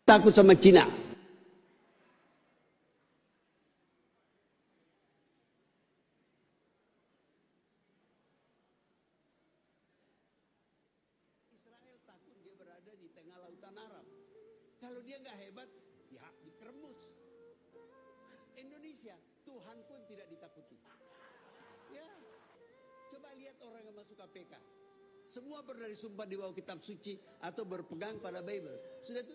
takut sama Cina. Israel takut dia berada di tengah lautan Arab. Kalau dia nggak hebat, ya dikeremus. Indonesia, Tuhan pun tidak ditakuti. Ya, coba lihat orang yang masuk KPK. Semua berdari sumpah di bawah kitab suci atau berpegang pada Bible. Sudah itu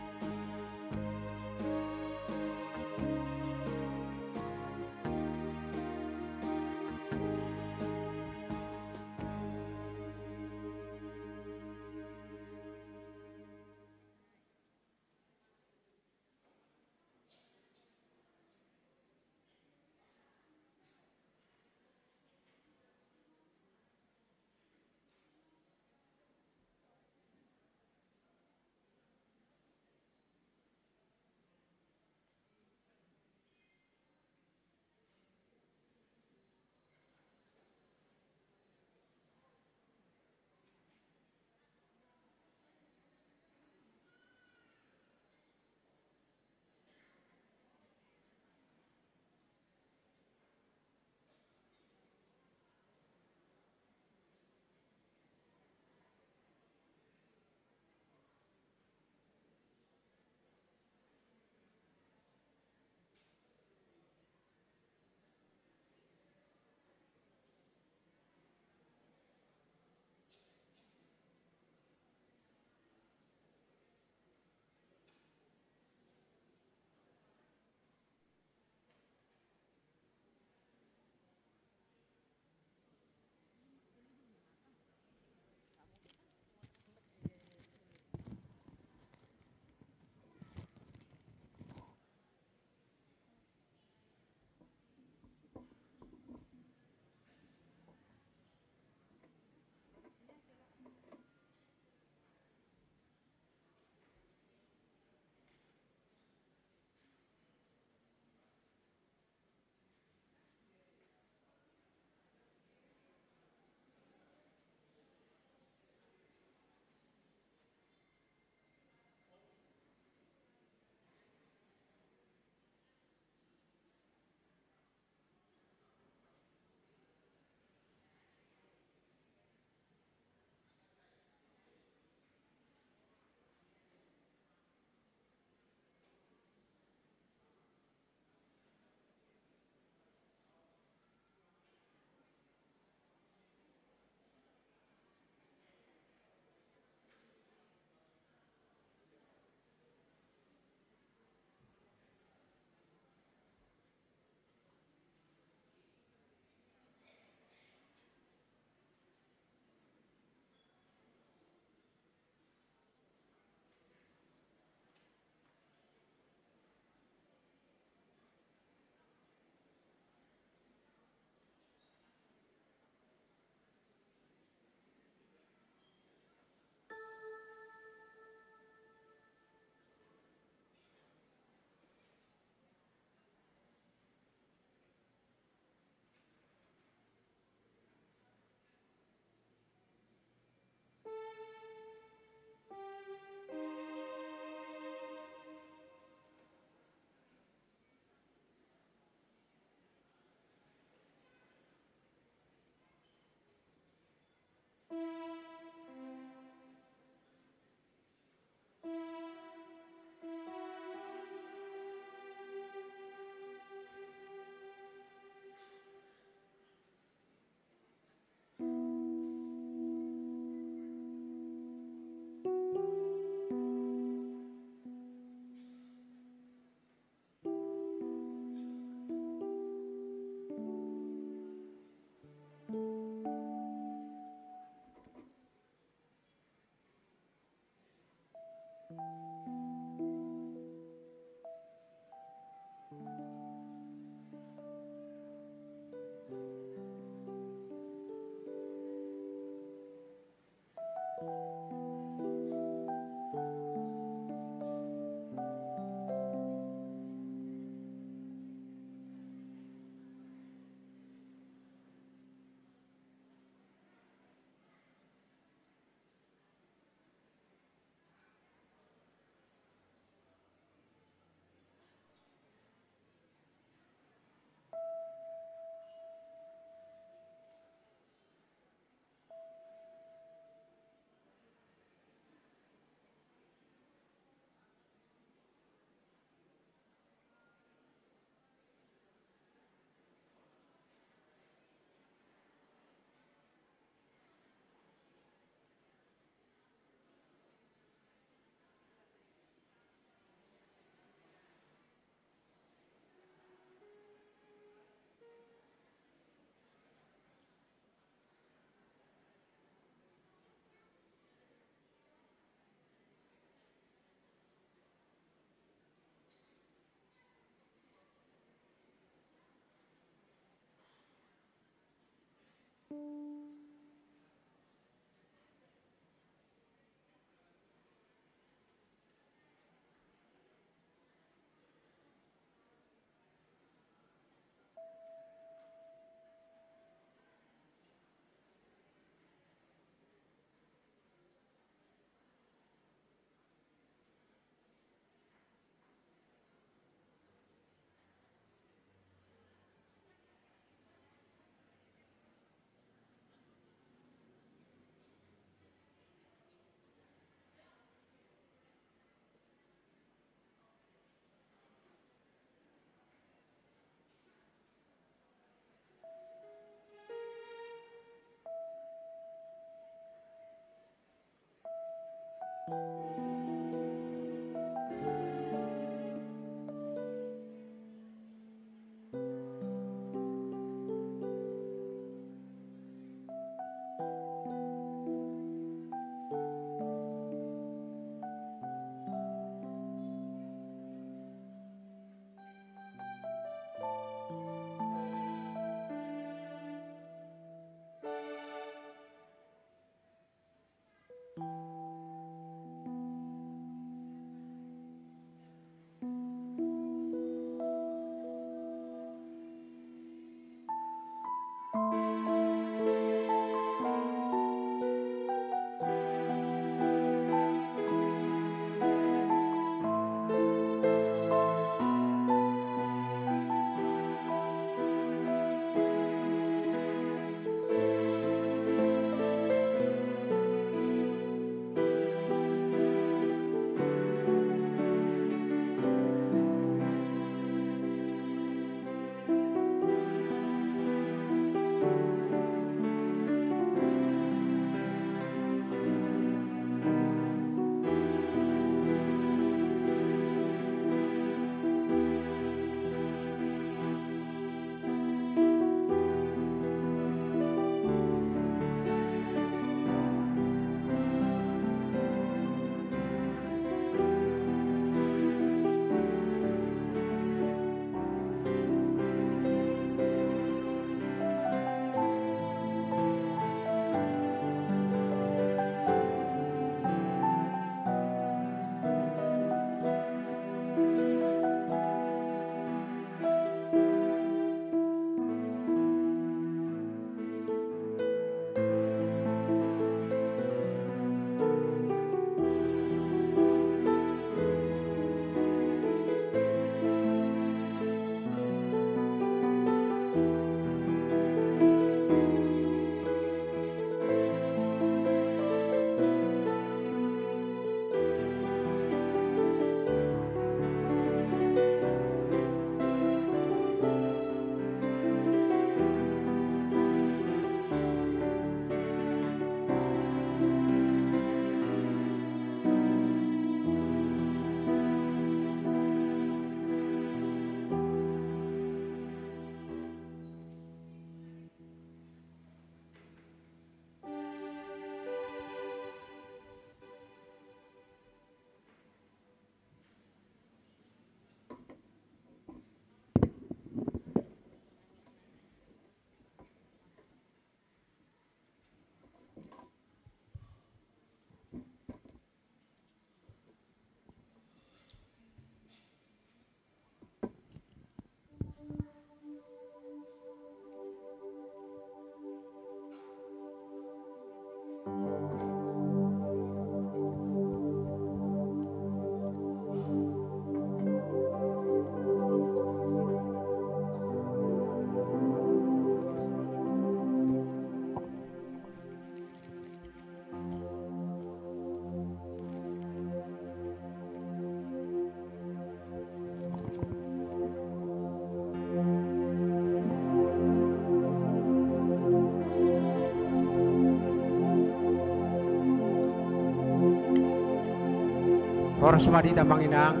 Horas madita manginang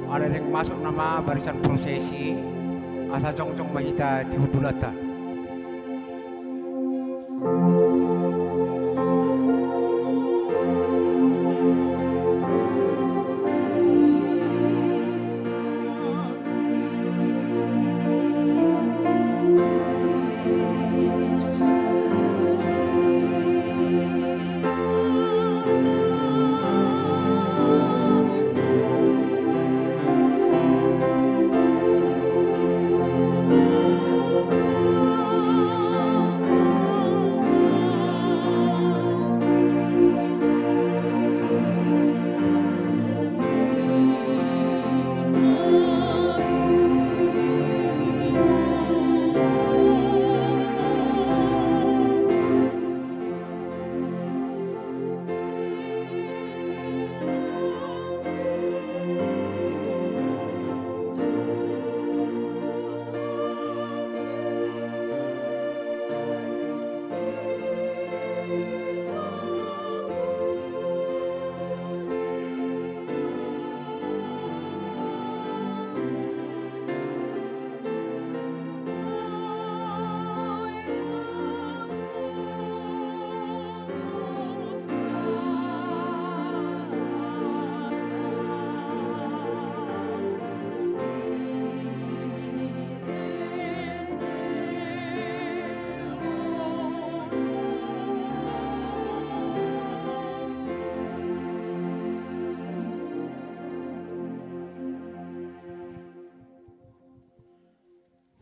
ada yang masuk nama barisan prosesi asa cong-cong mahita di hudulatan.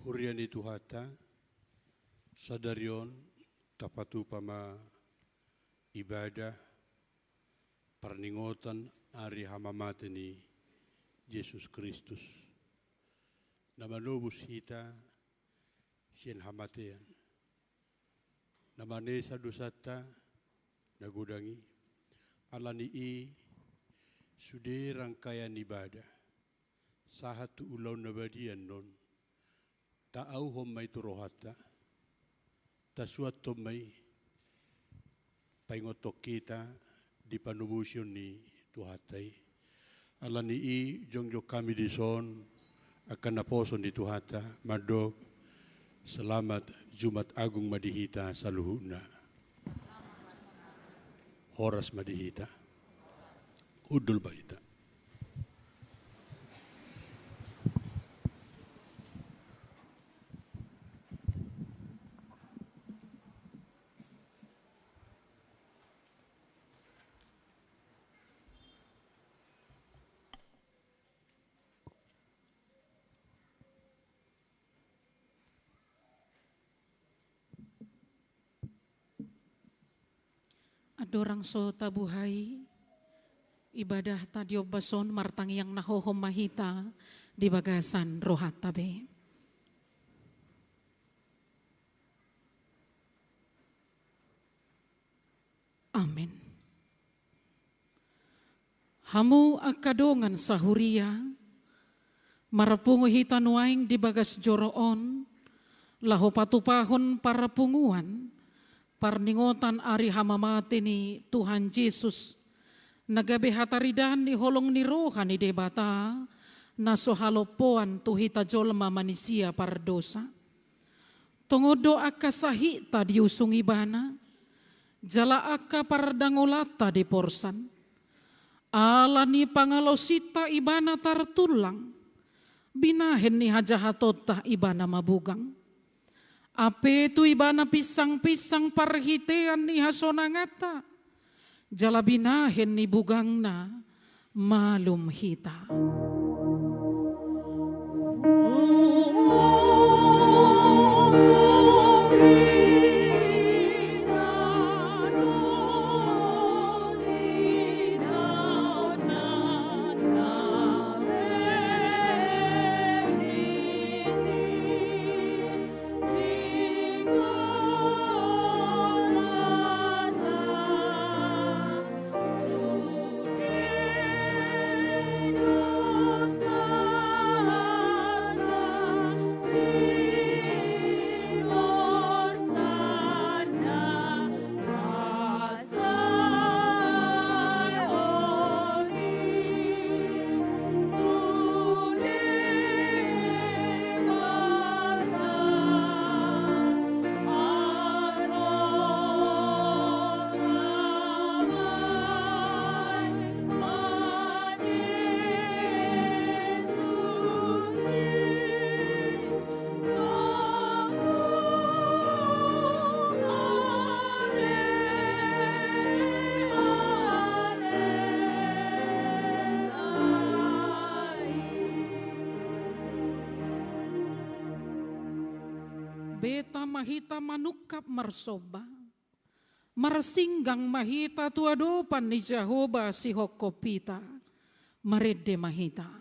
Huriani Tuhata, sadarion tapatu pama ibadah perningotan ari hamamateni Yesus Kristus. Nama nobus hita sien hamatean. Nama nesa dosata nagudangi alani i sude rangkaian ibadah. Sahatu ulau nabadian non. Ta'au homai turohata, tasuat tomai, paingotok kita di panubusion ni Tuhatai. Alani i jongjo kami di son akan naposon di Tuhata, madog selamat Jumat Agung madihita saluhuna. Horas madihita, udul baita. Adorang so tabuhay, ibadah tadio bason martang yang nahohom mahita di bagasan rohat tabe. Amin. Hamu akadongan sahuria, marapungu hitan waing di bagas joroon, laho patupahon para punguan, parningotan ari hamamate ni Tuhan Yesus, nagabe hataridan ni holong ni roha ni debata, na sohalopoan tuhita jolma manisia pardosa. Tongodo aka sahita diusung ibana, jala aka pardangolata di porsan. Ala ni pangalosita ibana tartulang, binahen ni hajahatota ibana mabugang. Ape tu ibana pisang-pisang parhitean ni hasonangata. Jalabinahen ni bugangna malum hita. beta mahita manukap marsoba. Marsinggang mahita tuadopan ni Jehovah si hokopita. Marede mahita.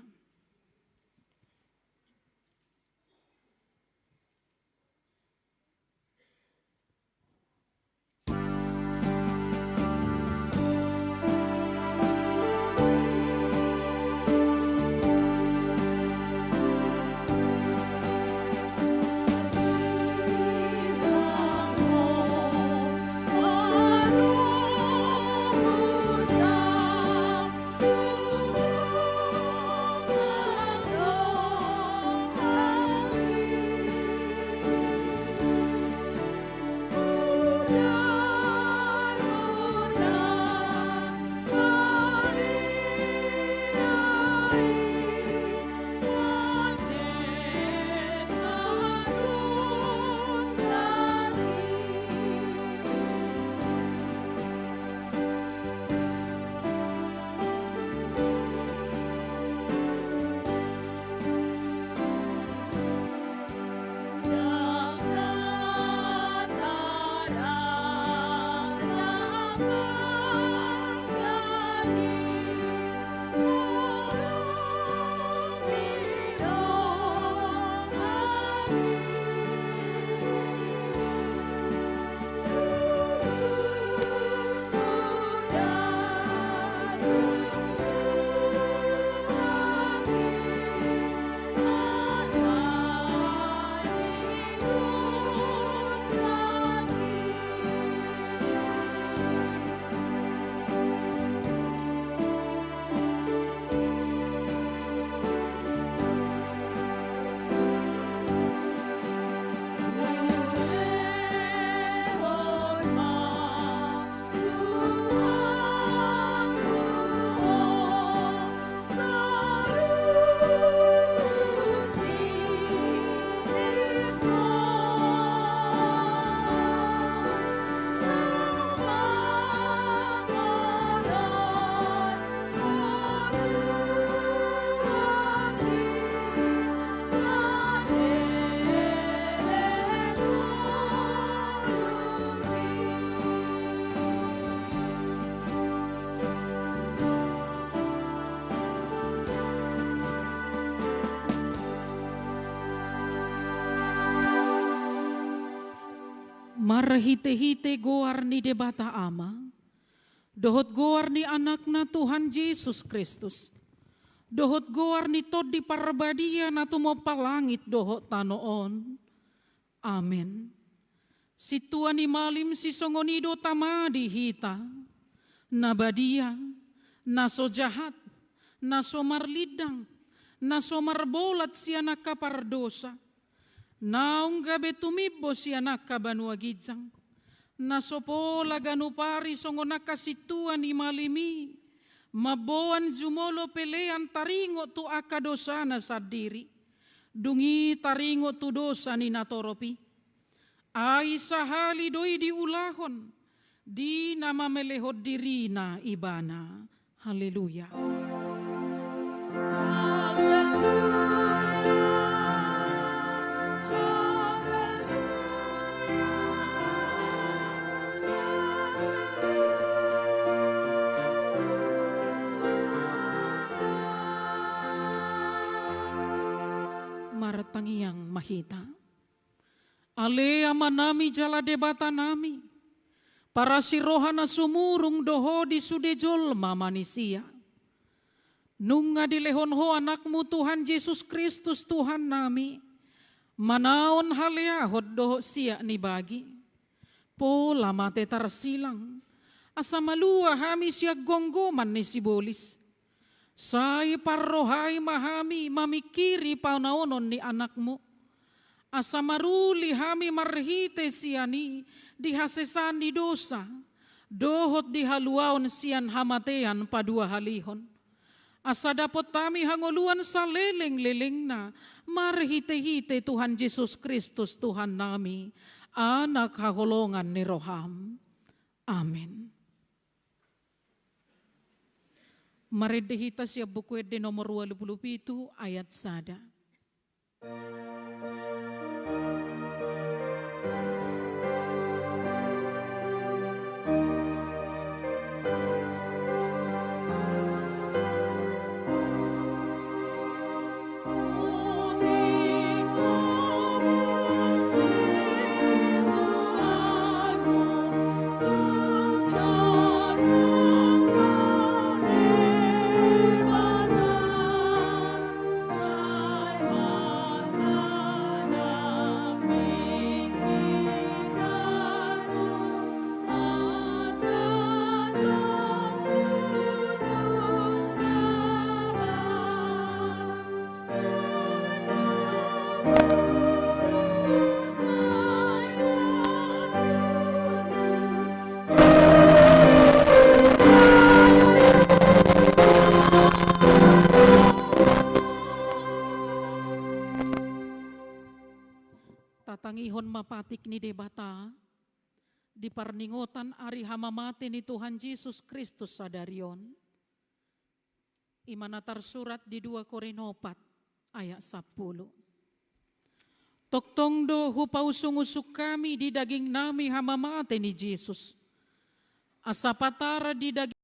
Marahite-hite goar ni debata ama, dohot goar ni anakna Tuhan Yesus Kristus, dohot goar ni tod di parbadia na tumopalangit dohot tanoon. Amen. Si Tuhan ni malim si songonido tamadi hita, nabadia, naso jahat, naso marlidang, naso marbolat siya nakapardosa, naong gabi tumibo siya nakabanuagidzang, nasopo laganupari songo nakasituan ni malimi, maboan jumolo pelean taringo tu akadosana sa diri, dungi taringo tu dosa ni natoropi, ay sahali doi diulahon, di nama melehod diri na ibana. Haleluya. Martangiang mahita. Ale amanami jala debata nami. Para siroha na sumurung doho di sudejol mamanisia. Nung nga dilehon ho anakmu Tuhan Yesus Kristus Tuhan nami. Manaon haleahod doho siya ni bagi. Po lamate tarsilang. Asa malua hami siya gonggoman ni sibolis. Say parrohay mahami mamikiri paunaonon ni anakmu. Asa maruli hami marhite siya ni dihasesan di dosa. Dohot dihaluaon siyan hamatean padua halihon. Asa dapot tami hangoluan sa leleng-leleng na marhite-hite Tuhan Yesus Kristus Tuhan nami. Anak haholongan ni Roham. Amen. Maredehita siya buku de nomor 27 ayat sada. tatangihon mapatik ni debata, di parningotan ari hamamati ni Tuhan Yesus Kristus sadarion, imana tersurat di 2 Korintus 4 ayat 10. Toktong do hupausung-usuk kami di daging nami hamamati ni Yesus, asapatara di daging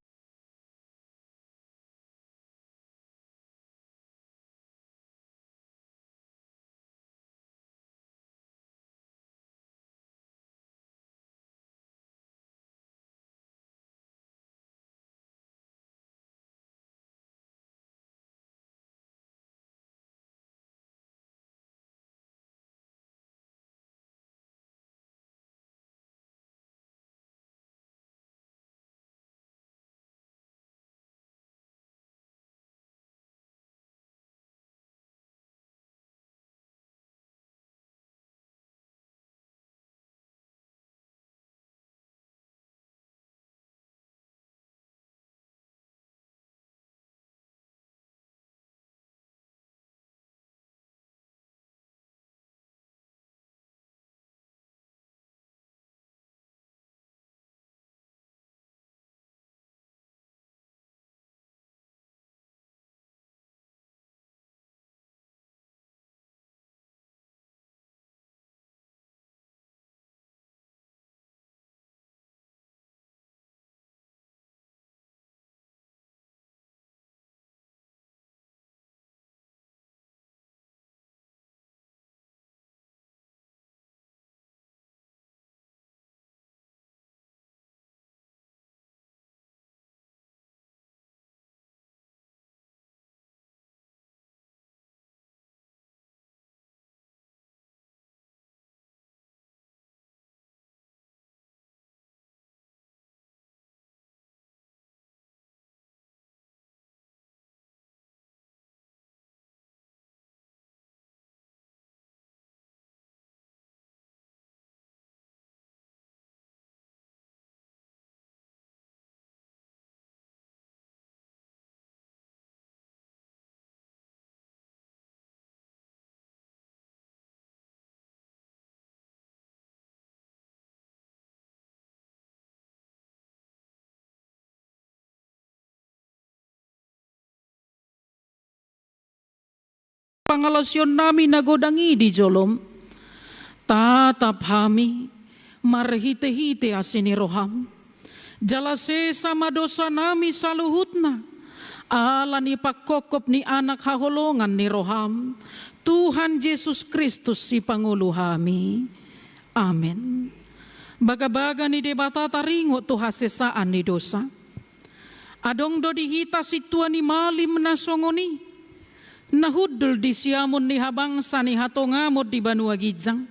pangalasyon nami nagodangi di jolom, tatap hami marhite-hite asini roham, jalase sama dosa nami saluhutna, ala ni pakokop ni anak haholongan ni roham, Tuhan Yesus Kristus si Pangulo hami. Amen. Baga-baga ni debata taringo tu hasesaan ni dosa. Adong do dihita si Tuhan ni malim na songoni, nahudul di siamun ni habangsa ni hatongamot di Banua Gijang.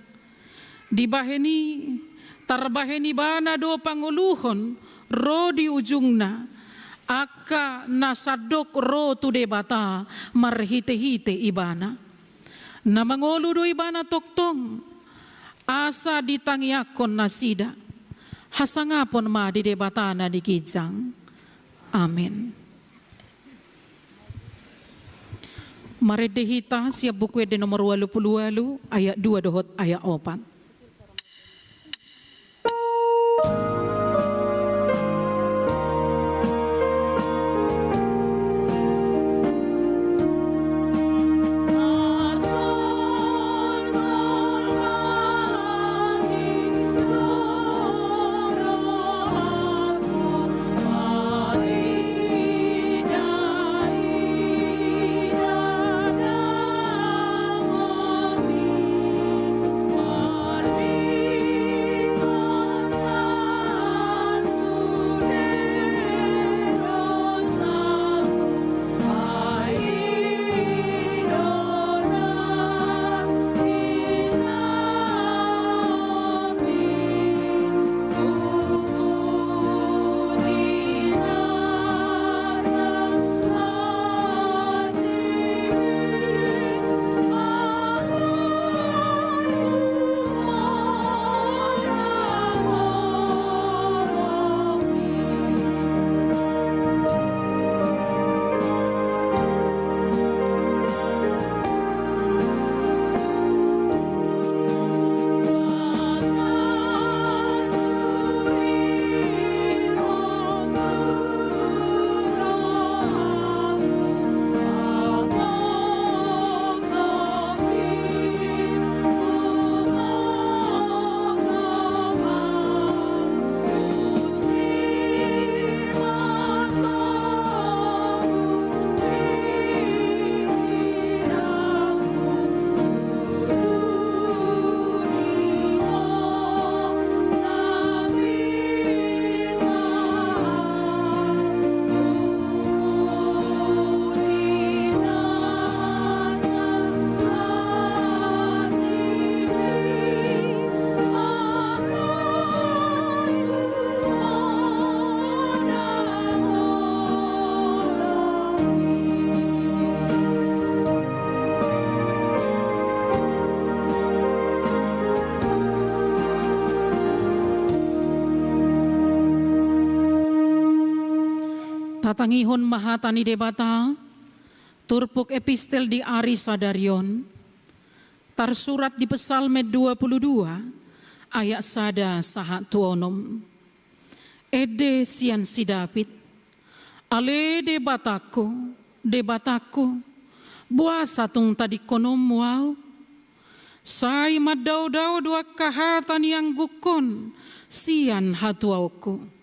Dibaheni, tarbaheni bana do panguluhon, ro di ujungna, aka nasadok ro tu debata, marhite-hite ibana. Na mangolu do ibana toktong, asa ditangiakon nasida, hasangapon ma di debata na di Gijang. Amin. Maredehita siap buku de nomor 88 ayat 2 dohot ayat 4. Tatangihon mahatani debata, turpuk epistel di Ari Sadarion, tersurat di Psalme 22, ayat sada saha tuonom. Ede sian si David, ale debataku, buasa tung tadi konom wow, sai madau-dau dua kahatan yang gukon, sian hatuauku.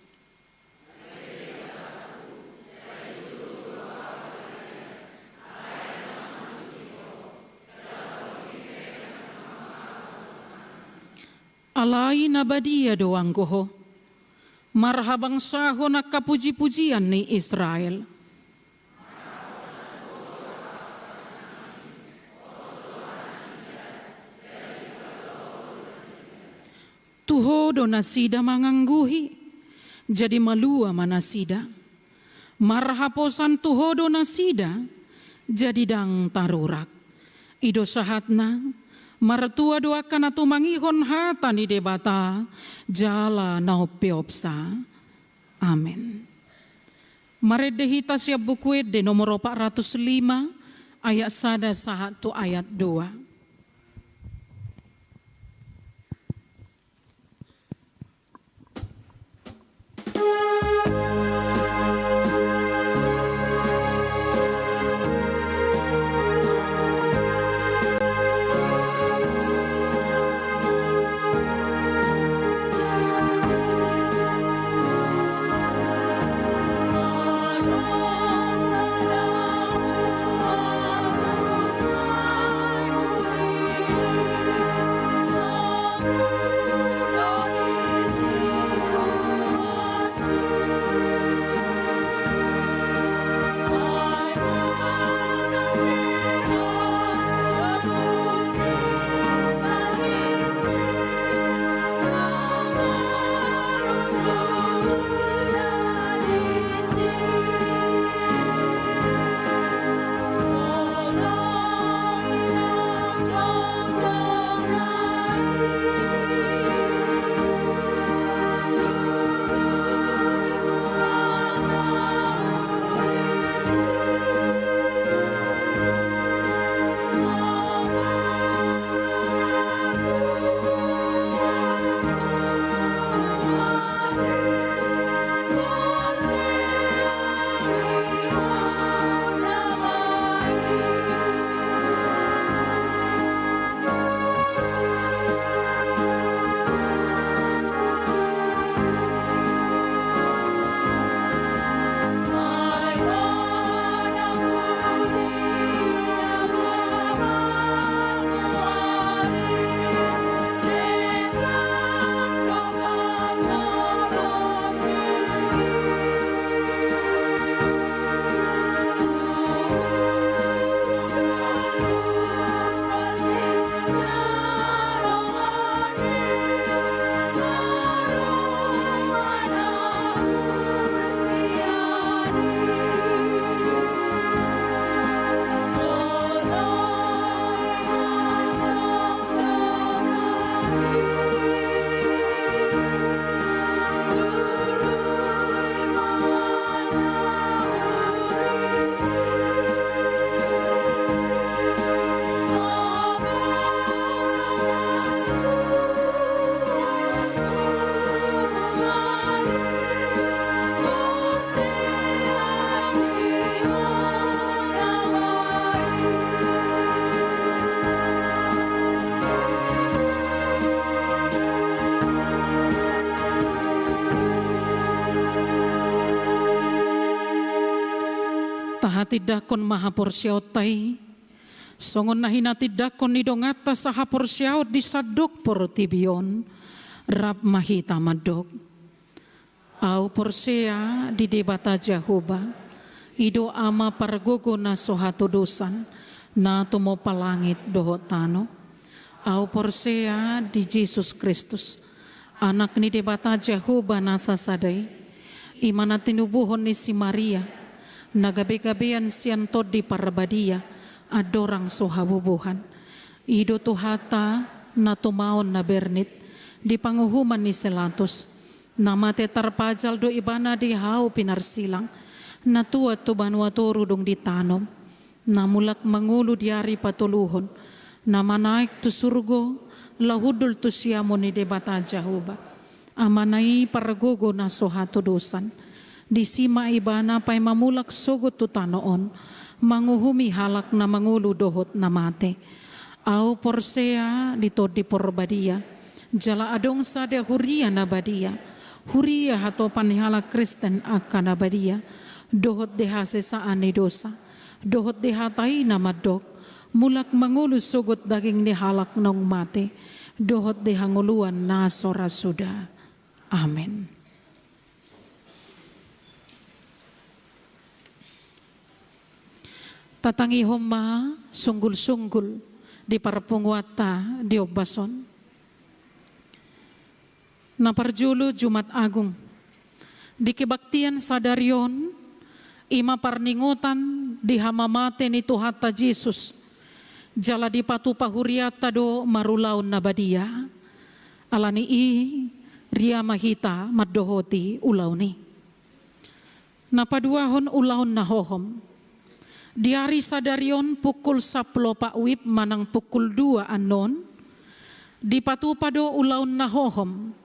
Alai nabadia doang goho, marhabang saho na kapuji-pujian ni Israel. Tuho do nasida mangangguhi, jadi malua manasida. Marhaposan tuho do nasida, jadi dang tarurak. Ido sahatna, martua doakan atu mangihon hata ni debata, jala naopiopsa. Amin. Maredehita siap buku de nomor 405, ayat sada sahatu ayat 2. Tahati dakon maha porsiautai, songon nahinati dakon nidongata saha porsiaut di sadok portibion, rab mahita madok. Au porsea di debata Jehoba, ido ama pargogo na sohato dosan, na tumo palangit dohotano. Au porsea di Yesus Kristus, anak ni debata Jehoba nasa sadai, imana tinubuhon ni si Maria, nagabe-gabean sian tod di parabadia, adorang sohabubuhan. Ido tuhata na tumaon na bernit, di panguhuman ni selatus, namate tarpajal do ibana di hau pinarsilang, na tuwa to banwa toru dong ditanom, na mulak mangulu diari patuluhon, na manaik tu surgo, lahudul tu siamo ni debata Jehovah, amanai paragogo na sohato dosan, di sima ibana pay mamulak sogot tu tanoon, manguhumi halak na mangulu dohot na mate, au porsea dito di porbadia, jala adong sada huria na badia, huria hato panihala Kristen akan abadia, dohot deha sesaan ni dosa, dohot deha tay na madok, mulak mangulu sugot daging ni halak nong mate, dohot deha nguluan na sora suda. Amen. Tatangi homa sunggul-sunggul di parapungwata di obason. Naparjulo Jumat Agung, di kebaktian sadarion, ima parningutan di hamamate ni Tuhata Jesus, jala di patu pahuriata do marulaon na badia, alani ria mahita madohoti ulaw ni. Napaduahon ulaon na hohom, di hari sadarion pukul 10 pakwip manang pukul 2 anon, di patu pado ulaon na hohom,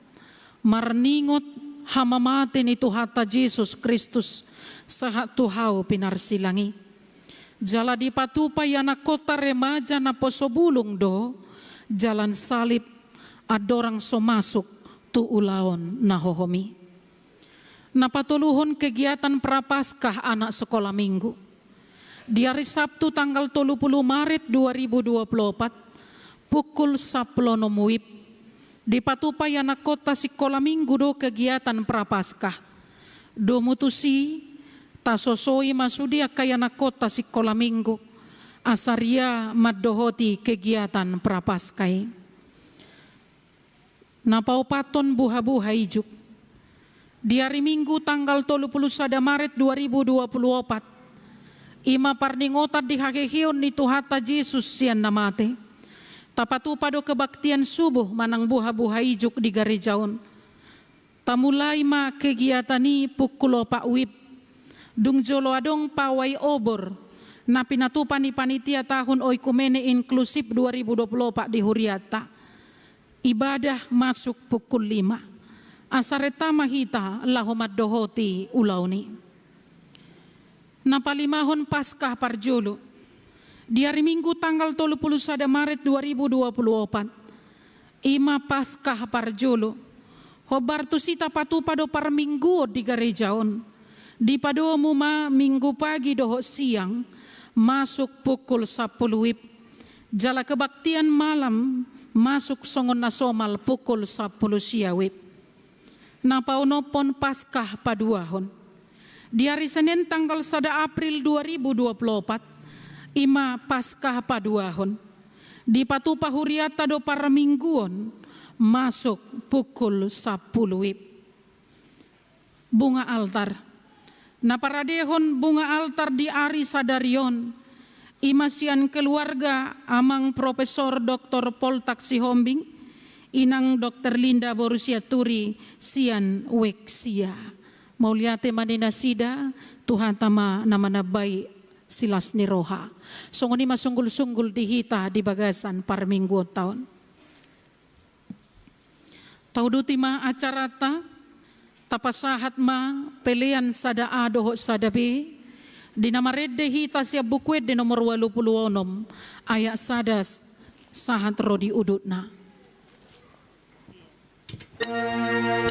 marningot hamamate ni Tuhata Jesus Kristus saha tuhaw pinarsilangi. Jala di patupay anak kota remaja na posobulong do, jalan salib adorang somasuk tu ulaon na hohomi. Napatuluhon kegiatan prapaskah anak sekolah minggu. Di hari Sabtu tanggal 30 Maret 2024 pukul 10 wib. Di patupay anak kota sekolah minggu do kegiatan prapaskah. Do mutusi tasosoi masudi kaya anak kota sekolah minggu. Asaria madohoti kegiatan prapaskai. Napaupaton buha-buha ijuk. Di hari Minggu tanggal 31 Maret 2024. Ima parningotat di hakehion ni Tuhata Jesus sian namate. Tapatu pado kebaktian subuh manang buha-buha ijuk di garejaon. Tamulai ma kegiatan ni pukul 4 wib. Dung jolo adong pawai obor. Na pinatupan ni panitia tahun oikumene inklusif 2024 di Huriata. Ibadah masuk pukul 5. Asareta mahita lahomat dohoti ulaw ni. Napalimahon Paskah parjolo. Di hari Minggu tanggal 31 Maret 2024, ima Paskah parjolo, hobar tu sita patu pado par minggu di garejaon, di pado muma minggu pagi doho siang, masuk pukul 10 wib, jala kebaktian malam, masuk songon nasomal pukul 10 siawib. Napaunopon Paskah paduahon. Di hari Senin tanggal 1 April 2024, ima Paskah paduahon. Di patupa huriata do para mingguon masuk pukul 10 wib. Bunga altar. Naparadehon bunga altar di ari sadarion. Imasian keluarga amang Profesor Dr. Paul Taksi Hombing, inang Dr. Linda Borusia Turi sian weksia. Mauliate manina sida Tuhan tama namanabay silas ni roha. Songoni masunggul-sunggul dihita di bagasan par minggu tahun. Tauduti ma acarata tapasahat ma pelian sada adoh sadabi dinamaredde hita siya bukwed di nomor 86 ayat sadas sahat rodi udutna. Yeah.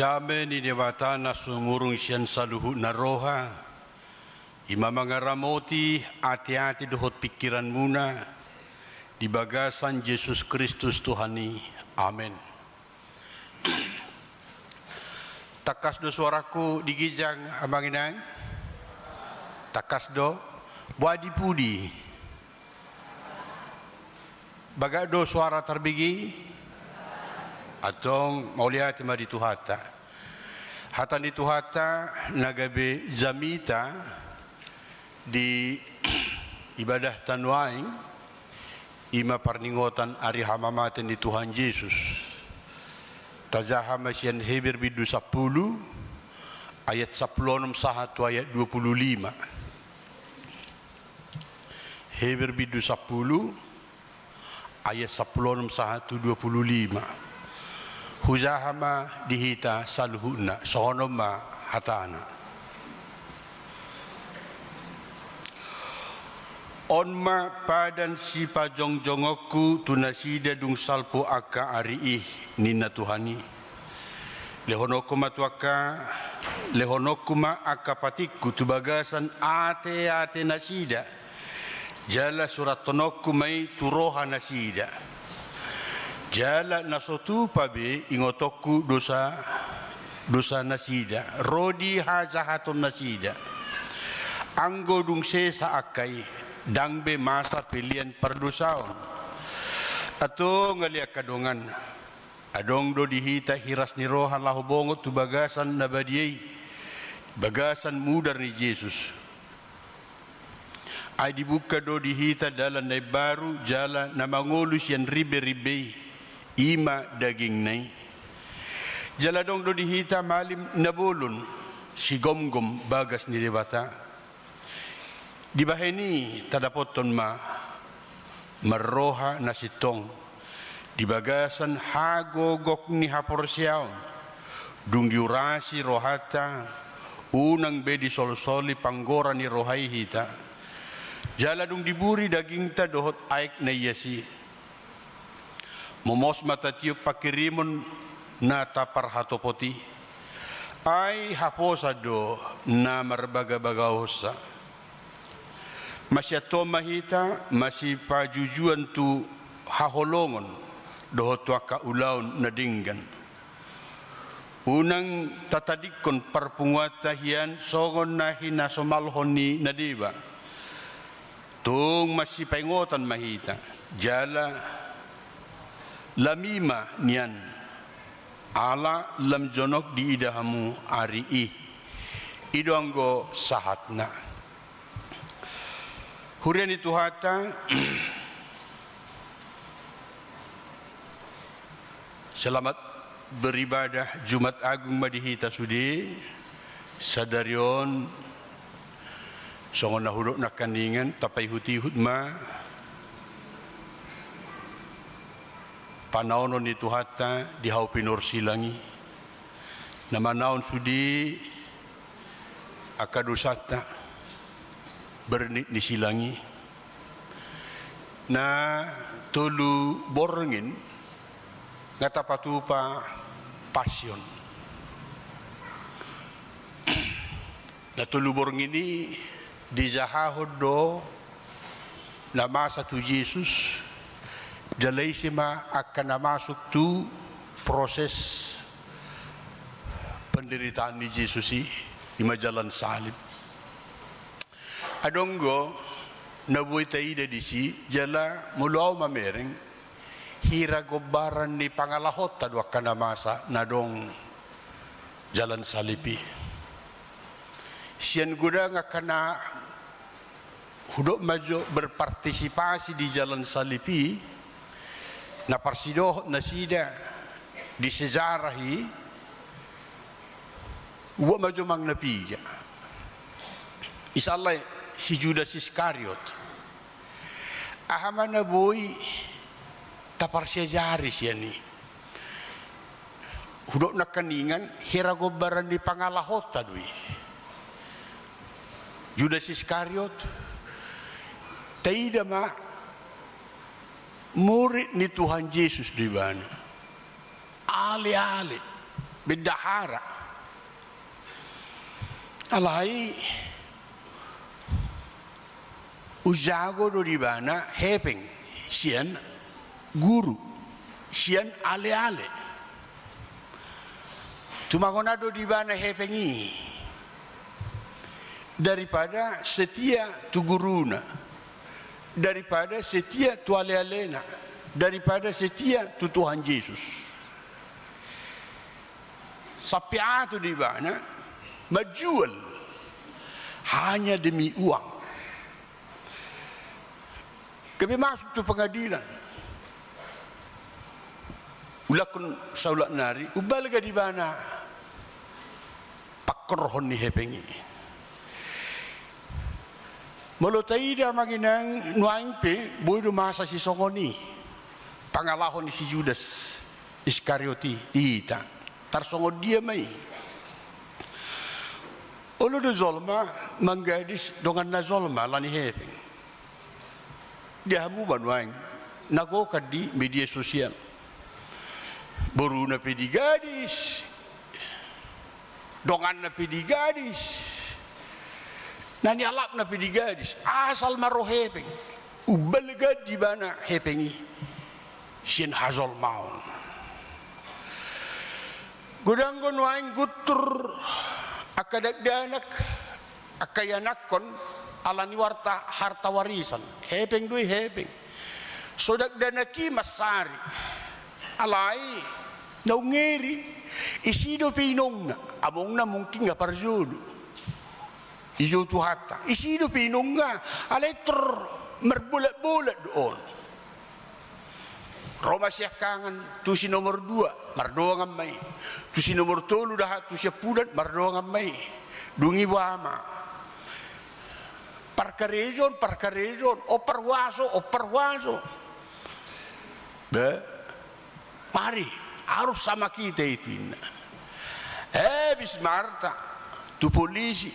Dame ni dewata na sumurung siyan sa luhut na roha. Ima mga ramoti, ati-ati dohot pikiran muna. Di bagasan Yesus Kristus Tuhani. Amen. Takas do suaraku digijang amanginang. Takas do. Buadi pudi. Baga do suara terbigi. Atong mauliati madi Tuhata. Hatan di Tuhata nagabe zamita di ibadah tanwaing ima parningotan ari hamamaten di Tuhan Yesus. Tazahama sian Heber bidu 10 ayat 10 sahatu ayat 25. Heber bidu 10 ayat 10 sahatu 25. Huzahama dihita saluhuna sohonoma hatana. Onma padan si pajongjongoku tunasida dung salpo aka ariih nina Tuhani. Lehonokuma tuaka lehonokuma aka patiku tubagasan ate nasida. Jala surat tonokumai turoha nasida. Jala nasotu pabe ingotoku dosa nasida. Rodi hazahatun nasida. Anggo dung sesa akai dangbe masa pilihan perdosaon. Atau ngaliak kadongan. Adong do dihita hiras ni rohan lahu bongot tu bagasan nabadiyai. Bagasan mudar ni Yesus. Ay dibuka do dihita dalan na baru jala na mangulus yan ribe-ribe. Ima daging nai. Jala dong do dihita malim nabulun si gomgom bagas ni debata. Di baheni tadapoton marroha na sitong. Di bagasan hagogok ni haporsiaon. Dung diurasi rohata unang bedi sol-soli panggora ni rohai hita. Jala dung diburi daging ta dohot aik na yasi. Momos mata tiup pakirimun na taparhatopoti. Ay haposa do na marbaga-bagaosa. Masya to mahita, masih pajujuan tu haholongon doho tua kaulaun nadinggan. Unang tatadikon parpunguatahian songon nahina somalhoni nadiba. Tung masih pengotan mahita. Jala lamima nian. Ala lam jonok di idahamu ari idonggo sahatna. Hurian itu hata selamat beribadah Jumat Agung madihita sudi sadarion songon nahudok nakandingan tapai huti hutma panaonon itu hata di haupinor silangi nama naon sudi akadusata bernik di silangi na tolu borengin ngata patupa passion na tolu borengin ini dijahahod do na masa tu Yesus jalai sima akan masuk tu proses penderitaan ni Yesus di majalan salib. Adonggo nabuhay tayo di si jala mulaw mamereng hira gobaran ni pangalahot tadwa kanamasa nadong jalan salipi. Sian guda nga kana hudok majo berpartisipasi di jalan salipi na parsidoh na sida di sejarahi uwa majo mang napiga. Isalay si Judas Iskariot. Ahama na boy taparsejari siya ni. Hudok na kaningan hiragobaran ni pangalahot tadwi. Judas Iskariot taida ma murid ni Tuhan Yesus di mana. Ali-ali bidahara alai ujago do di bana hepeng sian guru sian ale-ale tumagonado di bana hepengi daripada setia tu guruna, daripada setia tu ale-alena, daripada setia tu Tuhan Yesus. Sampai tu di mana menjual hanya demi uang. Kami masuk tu pengadilan. Ulakun saulat nari, ubalaga di mana pakrohon ni hepengi. Molotaida maginang nuangpe boy masa si songoni pangalahon ni si Judas Iskarioti ita tarsongo dia mai olo do zolma manggadis dongan na zolma lani hepeng dia hamu banuang nago kadi media sosial boru na pedi gadis dongan na pedi gadis nani alap na pedi gadis asal maro hepeng ubalaga di bana hepengi sin hazol maun gudanggo nuaing gutur akadak danak akayanakon alani warta harta warisan hepeng dui hepeng sodak danaki masari alai naungeri isido pinongna amongna mungkin nga parjulu ijo tu hatta isido pinongna aletr merbulat-bulat doon Roma siya kangan tusi nomor 2 mardoa ngamay tusi nomor 3 dah tusi pudat mardoa ngamay dungi wama parkarejon o perwaso be mari harus sama kita itu habis Marta tu polisi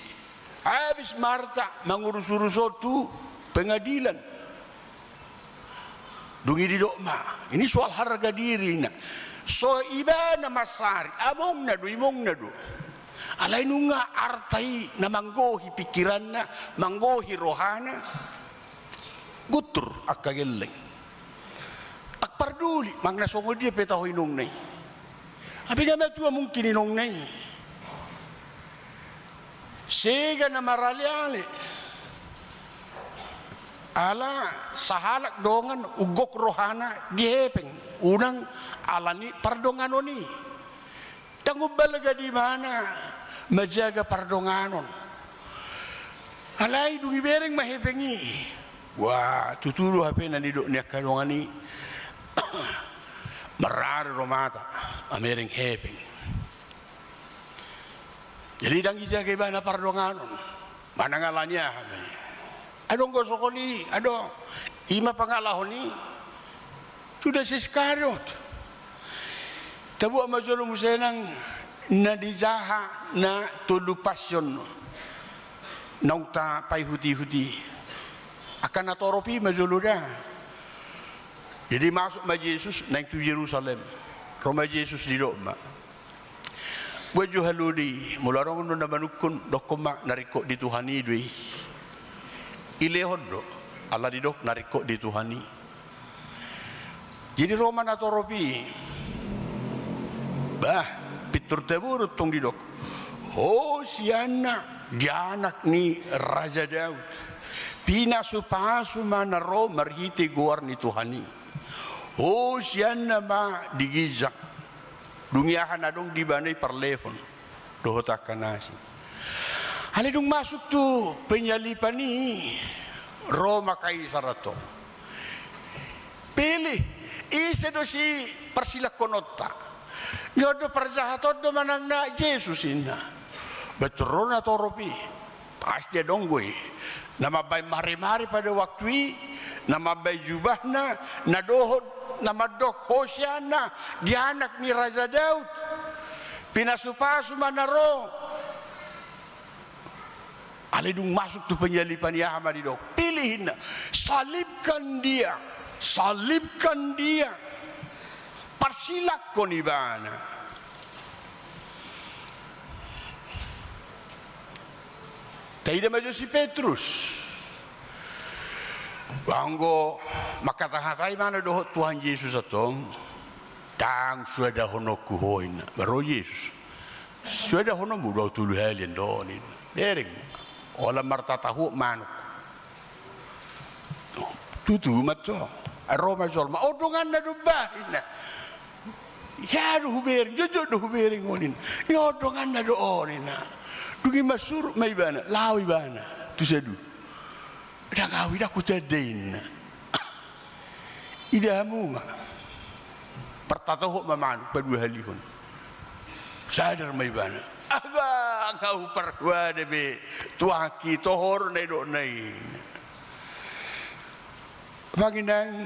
habis Marta mengurus-urus tu pengadilan dungi di dokma ini soal harga diri nak so ibana masari among na do alai nunga artai na manggohi pikiranna manggohi rohana gutur akageleng tak parduli mangna songo dia peta hoinong nei abi gama tua mungkin inong nei sega na maraliale ala sahalak dongan ugok rohana dihepeng unang alani pardonganon ni tangubalaga di mana menjaga pardonganon alai dungi bereng mahepengi wah tutulu hape na didok niak kadongani merar romata amereng hepeng jadi dangi jaga bana pardonganon mana ngalanya adong gosokoli adong ima pangalahoni sudah Iskariot tabu amazolo musenang na dizaha na tulu pasyon nauta pai huti akan natoropi mazolo dah jadi masuk ma Yesus naik tu Yerusalem Roma Yesus di Roma waju haludi mularong no namanukun dokoma nariko di Tuhani dui ilehodo Allah didok nariko di Tuhani jadi Roma natoropi bah pitur tebur tong didok Hosiana dianak ni Raja Daud pina supasu mana ro marhiti guar ni Tuhani Hosiana ma digizak dungiahan adong dibanai perlehon dohotakan nasi halidung masuk tu penyalipan ni Roma Kaisarato pilih isa do si persilakonota nyodo perjahaton do manang na Yesus ina betul na toropi pasti dong gue nama bay mari-mari pada waktu nama bay jubahna na dohod nama dok Hosiana dia anak ni Raja Daud pinasupasu manaro alidung masuk tu penyalipan ya hamadi dok pilihin salibkan dia persilak kon ibana Taida maju si Petrus. Anggo makatahatai mana doh Tuhan Yesus atong tang sudah hono kuhoina baru Yesus sudah hono mudah tulu halin donin dereng olah martatahu manuk tutu matso aroma jolma odongan na dubahina ya do huber jojo do huber ngonin ya odongan na do onina dugi masur mai bana lawi bana tu sedu dah ngawi dah kucadein idamu ma pertatahu mamanu pedua halihun sadar mai bana aga kau perwa debe tuaki tohor nei do nei baginang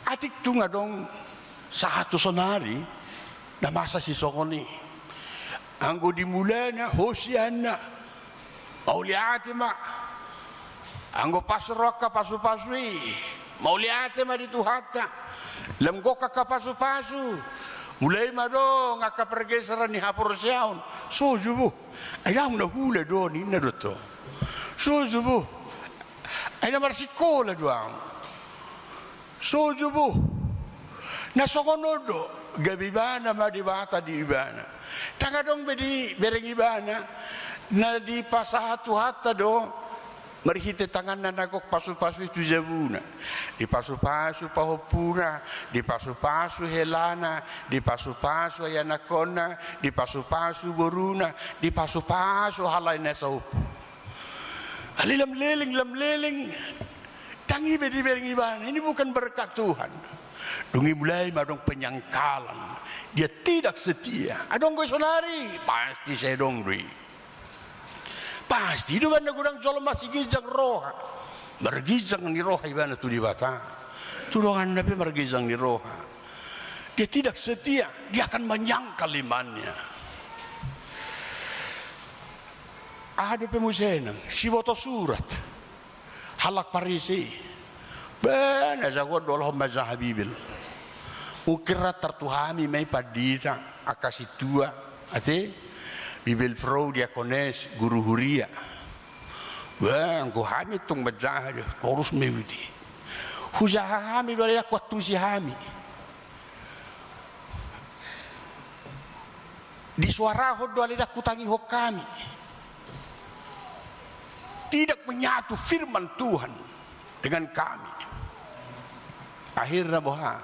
atik tunga dong satu sonari na masa si sokoni anggo dimulana hosiana auliati ma anggo pasroka pasu-pasui mauliati ma di tuhata lam goka kapasu-pasu mulai mado ngaka pergeseran ni hapur siaun so jubu ayam na hula do ni na doto so jubu ayam marsikola doang so jubu na sokonodo gabibana madibata di ibana tagadong bedi bereng ibana na di pasatu hatta do marihite tangan na nagok pasu-pasu itu zabuna di pasu-pasu pahopuna di pasu-pasu helana di pasu-pasu ayanakona di pasu-pasu boruna di pasu-pasu halaina saupu ali lam leling tangi bedi beringi bana ini bukan berkat Tuhan dungi mulai madong penyangkalan dia tidak setia adong gue sonari pasti saya dong dui pasti itu kan gudang jolom masih gijang roha bergijang ni roha ibana tu di bata tulungan Nabi bergijang ni roha dia tidak setia dia akan menyangkal imannya ada pemusenang si boto surat halak parisi ben azago dolah mazah habibil ukira tertuhami mai padita akasitua ate Bibil Frau Diakones Guru Huria. Wah, ko hami tung bajah harus mewiti. Hujaha hami dole kuat tusi hami. Di suara ho dole kutangi ho kami. Tidak menyatu firman Tuhan dengan kami. Akhirnya boha.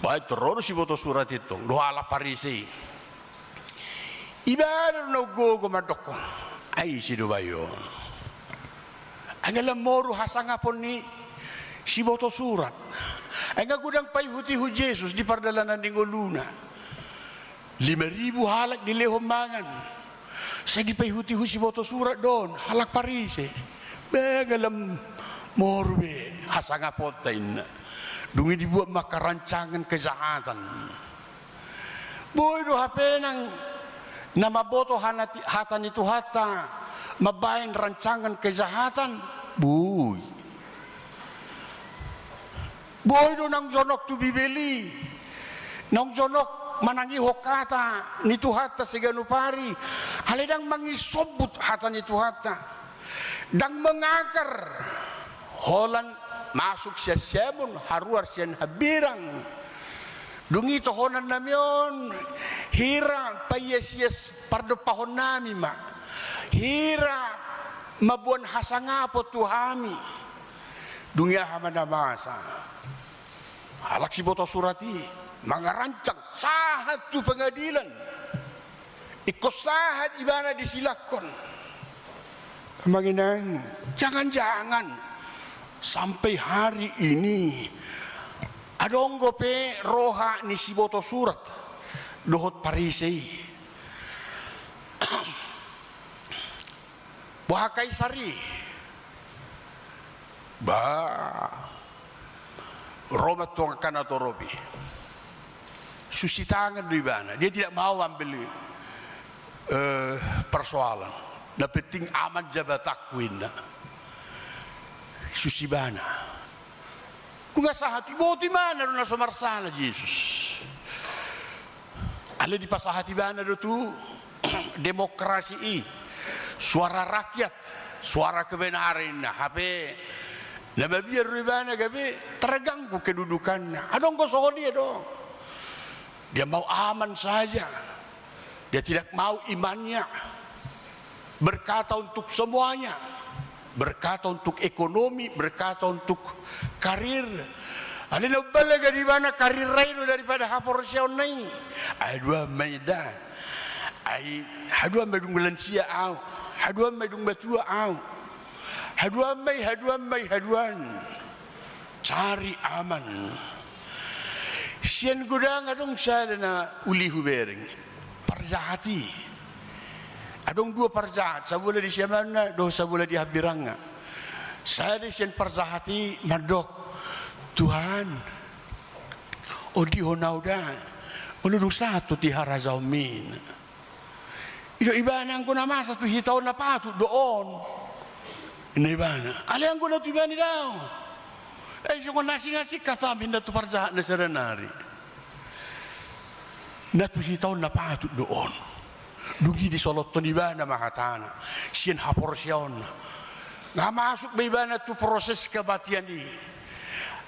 Baik terus si boto surat itu doa ala parisi. Ibadah no go madokon ai sido bayo angala moru hasanga pon ni si boto surat anga gudang pai huti hu Jesus di pardalanan dingoluna 5.000 halak di lehomangan saya di pai huti hu si boto surat don halak parise begalam moru be hasanga potain dungi dibuat maka rancangan kejahatan boy do hapenang nama boto hatan itu hata mabain rancangan kejahatan boy do nang jonok tu bibeli nang jonok manangi hokata ni tu hata seganupari haledang mangisobut hatan itu hata dang mengakar holan masuk siamun haruar sian habirang dungi tohonan namion hira payesies pardo pahon nami ma hira mabuan hasanga po tuhami dunia hamada masa halak si boto surati mangarancang sahat tu pengadilan ikut sahat ibana disilakon kemaginan jangan-jangan sampai hari ini adong gope roha ni si boto surat dohot parisei Wah Kaisari ba Roma tuang kanatorobi susi tangan di bana dia tidak mau ambil persoalan na penting aman jabatakwin susi bana kunga sahati boti mana na somarsana Jesus ale di pasahati bana do tu demokrasi suara rakyat, suara kebenaran. HP nama biar ribana gabe terganggu kedudukannya. Adong kosong dia dong. Dia mau aman saja. Dia tidak mau imannya berkata untuk semuanya, berkata untuk ekonomi, berkata untuk karir. Ada lebih di mana karir lain daripada haporsion ini. Adua medan, adua medung lansia au, adua medung batua au, haduan. Cari aman. Sian gudang adong saya na uli hubering. Parjahati. Adong dua parjahat, sabula di siamana, sabula di habiranga. Saya di sian parjahati madok Tuhan. Odi honauda. Ulu satu tihara zaumin. Ido ibana ang kuna masa tu hitaw na patut doon. Ina ibana. Ali ang kuna tu ibani daw. Yung nasi kata minda tu parjahat na serenari. Natuhitaw na patut doon. Dugi di solot to di ba na makatana. Siyan haporsyon. Nga masuk ba iba na to proses kabatian di.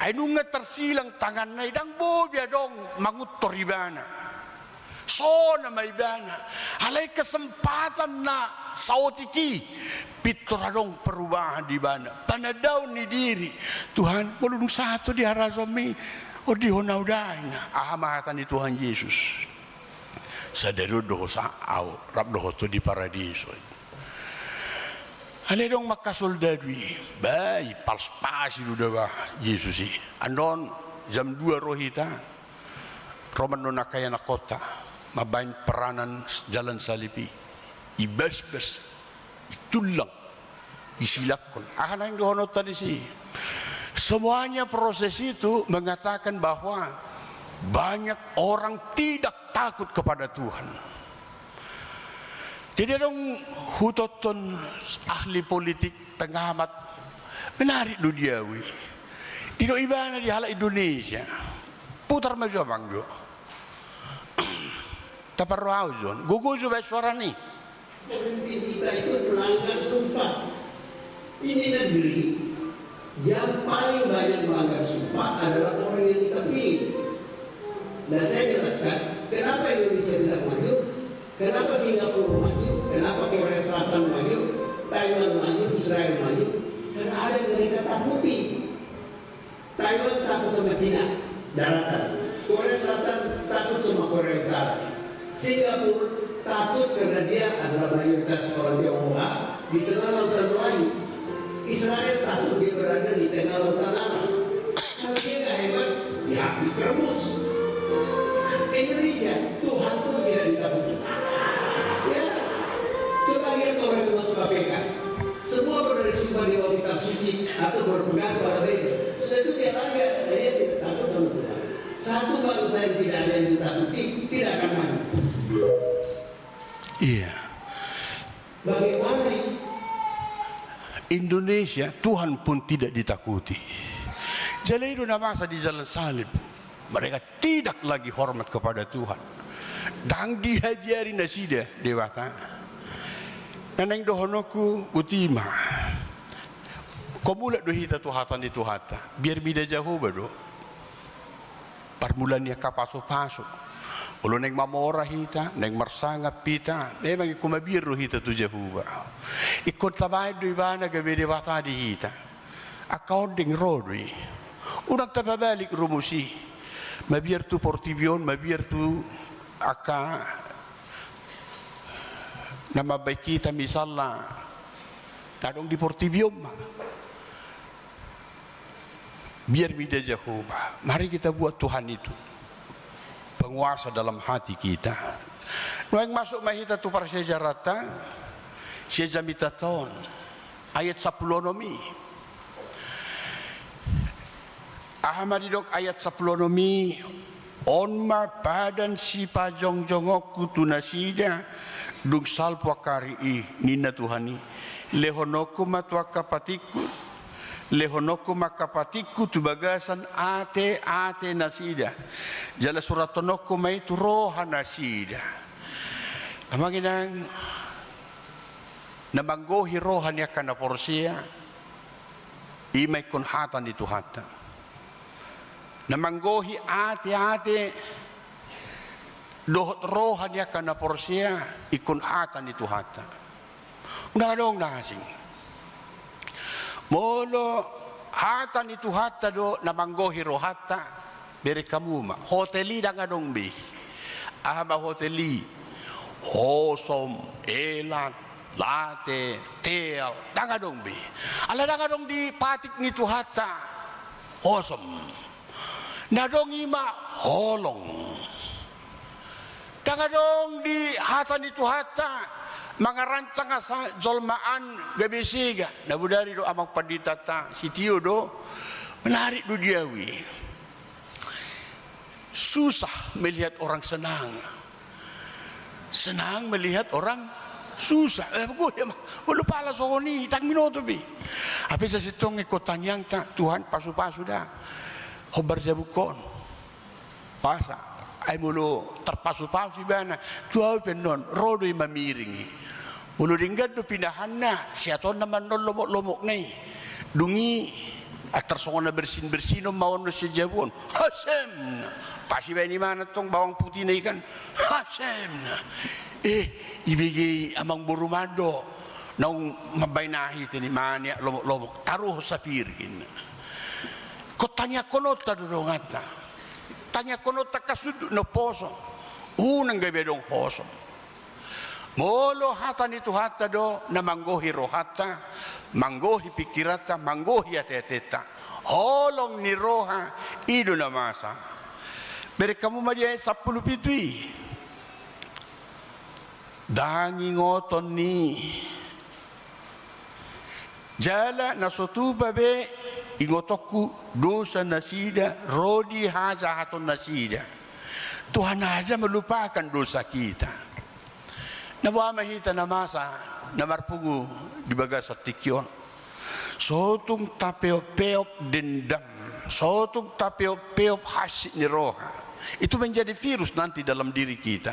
Ay nung nga tersilang tangan na idang bobya dong mangutor iba na. So na may iba na. Alay kesempatan na sa otiki. Pitoradong perubahan di ba na. Panadaw ni diri. Tuhan, walunong satu di harazomi. O di honaudain na. Ahamatan ni Tuhan Yesus. Sa dero doho sa aw, rap doho to di paradiso. Ale dong makasoldadwi, bay palspasi do ba Yesus si. Andon jam 2 rohita, Roman nona kaya na kota, mabain peranan jalan salipi, ibas-bas, itulang, isilakon. Akan ang doho tadi si. Semuanya proses itu mengatakan bahwa banyak orang tidak takut kepada Tuhan. Jadi dong hutoton ahli politik pengamat menarik duniawi. Dino ibana di hala Indonesia. Putar maju bang jo. Taparwaujon. Gugu jo suara nih. Pemimpin kita itu melanggar sumpah. Ini negeri yang paling banyak melanggar sumpah adalah orang yang kita pilih. Dan saya jelaskan kenapa Indonesia tidak maju, kenapa Singapura maju, kenapa Korea Selatan maju, Taiwan maju, Israel maju. Karena ada yang mereka takuti. Taiwan takut sama China, daratan. Korea Selatan takut sama Korea Utara. Singapura takut karena dia adalah mayoritas orang Tionghoa di tengah lautan Melayu. Israel takut dia berada di tengah lautan Arab. Kalau dia nggak hebat, ya dikerbus. Indonesia, Tuhan pun tidak ditakuti. Ya, coba lihat orang yang masuk KPK. Semua berada sumpah di bawah kitab suci atau berpegang pada Bible. Sudah itu dia lagi, dia tidak takut sama Tuhan. Satu bangsa yang tidak ada yang ditakuti tidak akan maju. Iya. Bagaimana Indonesia Tuhan pun tidak ditakuti. Jadi itu masa di jalan salib. Mereka tidak lagi hormat kepada Tuhan. Dan dihajari nasida dewata. Naneng dohonoku utima. Komula dohita tuhatan di tuhata. Biar bida jauh bado. Parmulannya kapaso-paso. Ulo neng mamora hita, neng marsanga pita. Memang kumabir rohita tu jauh. Ikut tabay do ibana gabe dewata di hita. According rodwi. Unang tababalik rumusi. Mabiar tu portibion, mabiar tu aka nama baik kita misalnya tadong di portibion biar bida Jehovah. Mari kita buat Tuhan itu penguasa dalam hati kita. Nuang masuk mahita tu para sejarata sejamitaton ayat 10 nomi. Ahmadidok ayat 10 nomi onma padan si pajong jongok kutunasida dung salpwa kari nina Tuhani lehonoku matua kapatiku lehonoku makapatiku tu bagasan ate nasida jala suratonoku mai tu roha nasida amanginang na manggohi rohan niya kana porsiya, imay kunhatan ni Tuhata. Na manggohi ati-ati, dohot rohan niya kana porsiya, ikunhatan ni Tuhata. Unadong nasing. Molo, hata ni Tuhata do na manggohi rohata, beri kamuma, hoteli da nga dong bi. Ahama hoteli, hosom, elat, late, tel, dangadong bi. Ala dangadong di patik ni Tuhata, hosom. Nadong ima, holong. Dangadong di hata ni Tuhata, mga rancang sa jolmaan gabisiga. Nabudari do amang panditata, si Tio do, menarik do diawi. Susah melihat orang senang. Senang melihat orang susah. Walau pala sokoni, tak minuto bi. Apa sa sitong ikotanyang ta, Tuhan pasu-pasu dah. Hobar jabukon. Pasa. Ay mulu terpasu-pasu bana. Tuaw penon, rodo yung mamiringi. Mulu ringgad do pinahan na. Siyaton naman no lomok-lomok na dungi. At tersongon na bersin-bersin mawon no si jabon. Hasem. Pasi ba ni mana tong bawang putih na ikan? Hasem na. Ibigay amang burumado nang mabaynahi tini mania lomok-lomok taruh sa pirgin. Ko tanya kono ta dudongata. Tanya kono ta kasud no poso. Unang gabi dong poso. Molo hata ni Tuhata do na manggohi rohata, manggohi pikirata, manggohi ateteta. Holong ni roha ido na masa. Mereka mo madiay 10 pitui. Dangingoton ni jala na sotuba be ingotoku dosa nasida rodi haza haton nasida. Tuhan aja melupakan dosa kita. Nabuha mahita na masa na marpugu di bagas at tikyon. Sotong tapeop-peop dendam, sotong tapeop-peop hasit ni roha. Itu menjadi virus nanti dalam diri kita.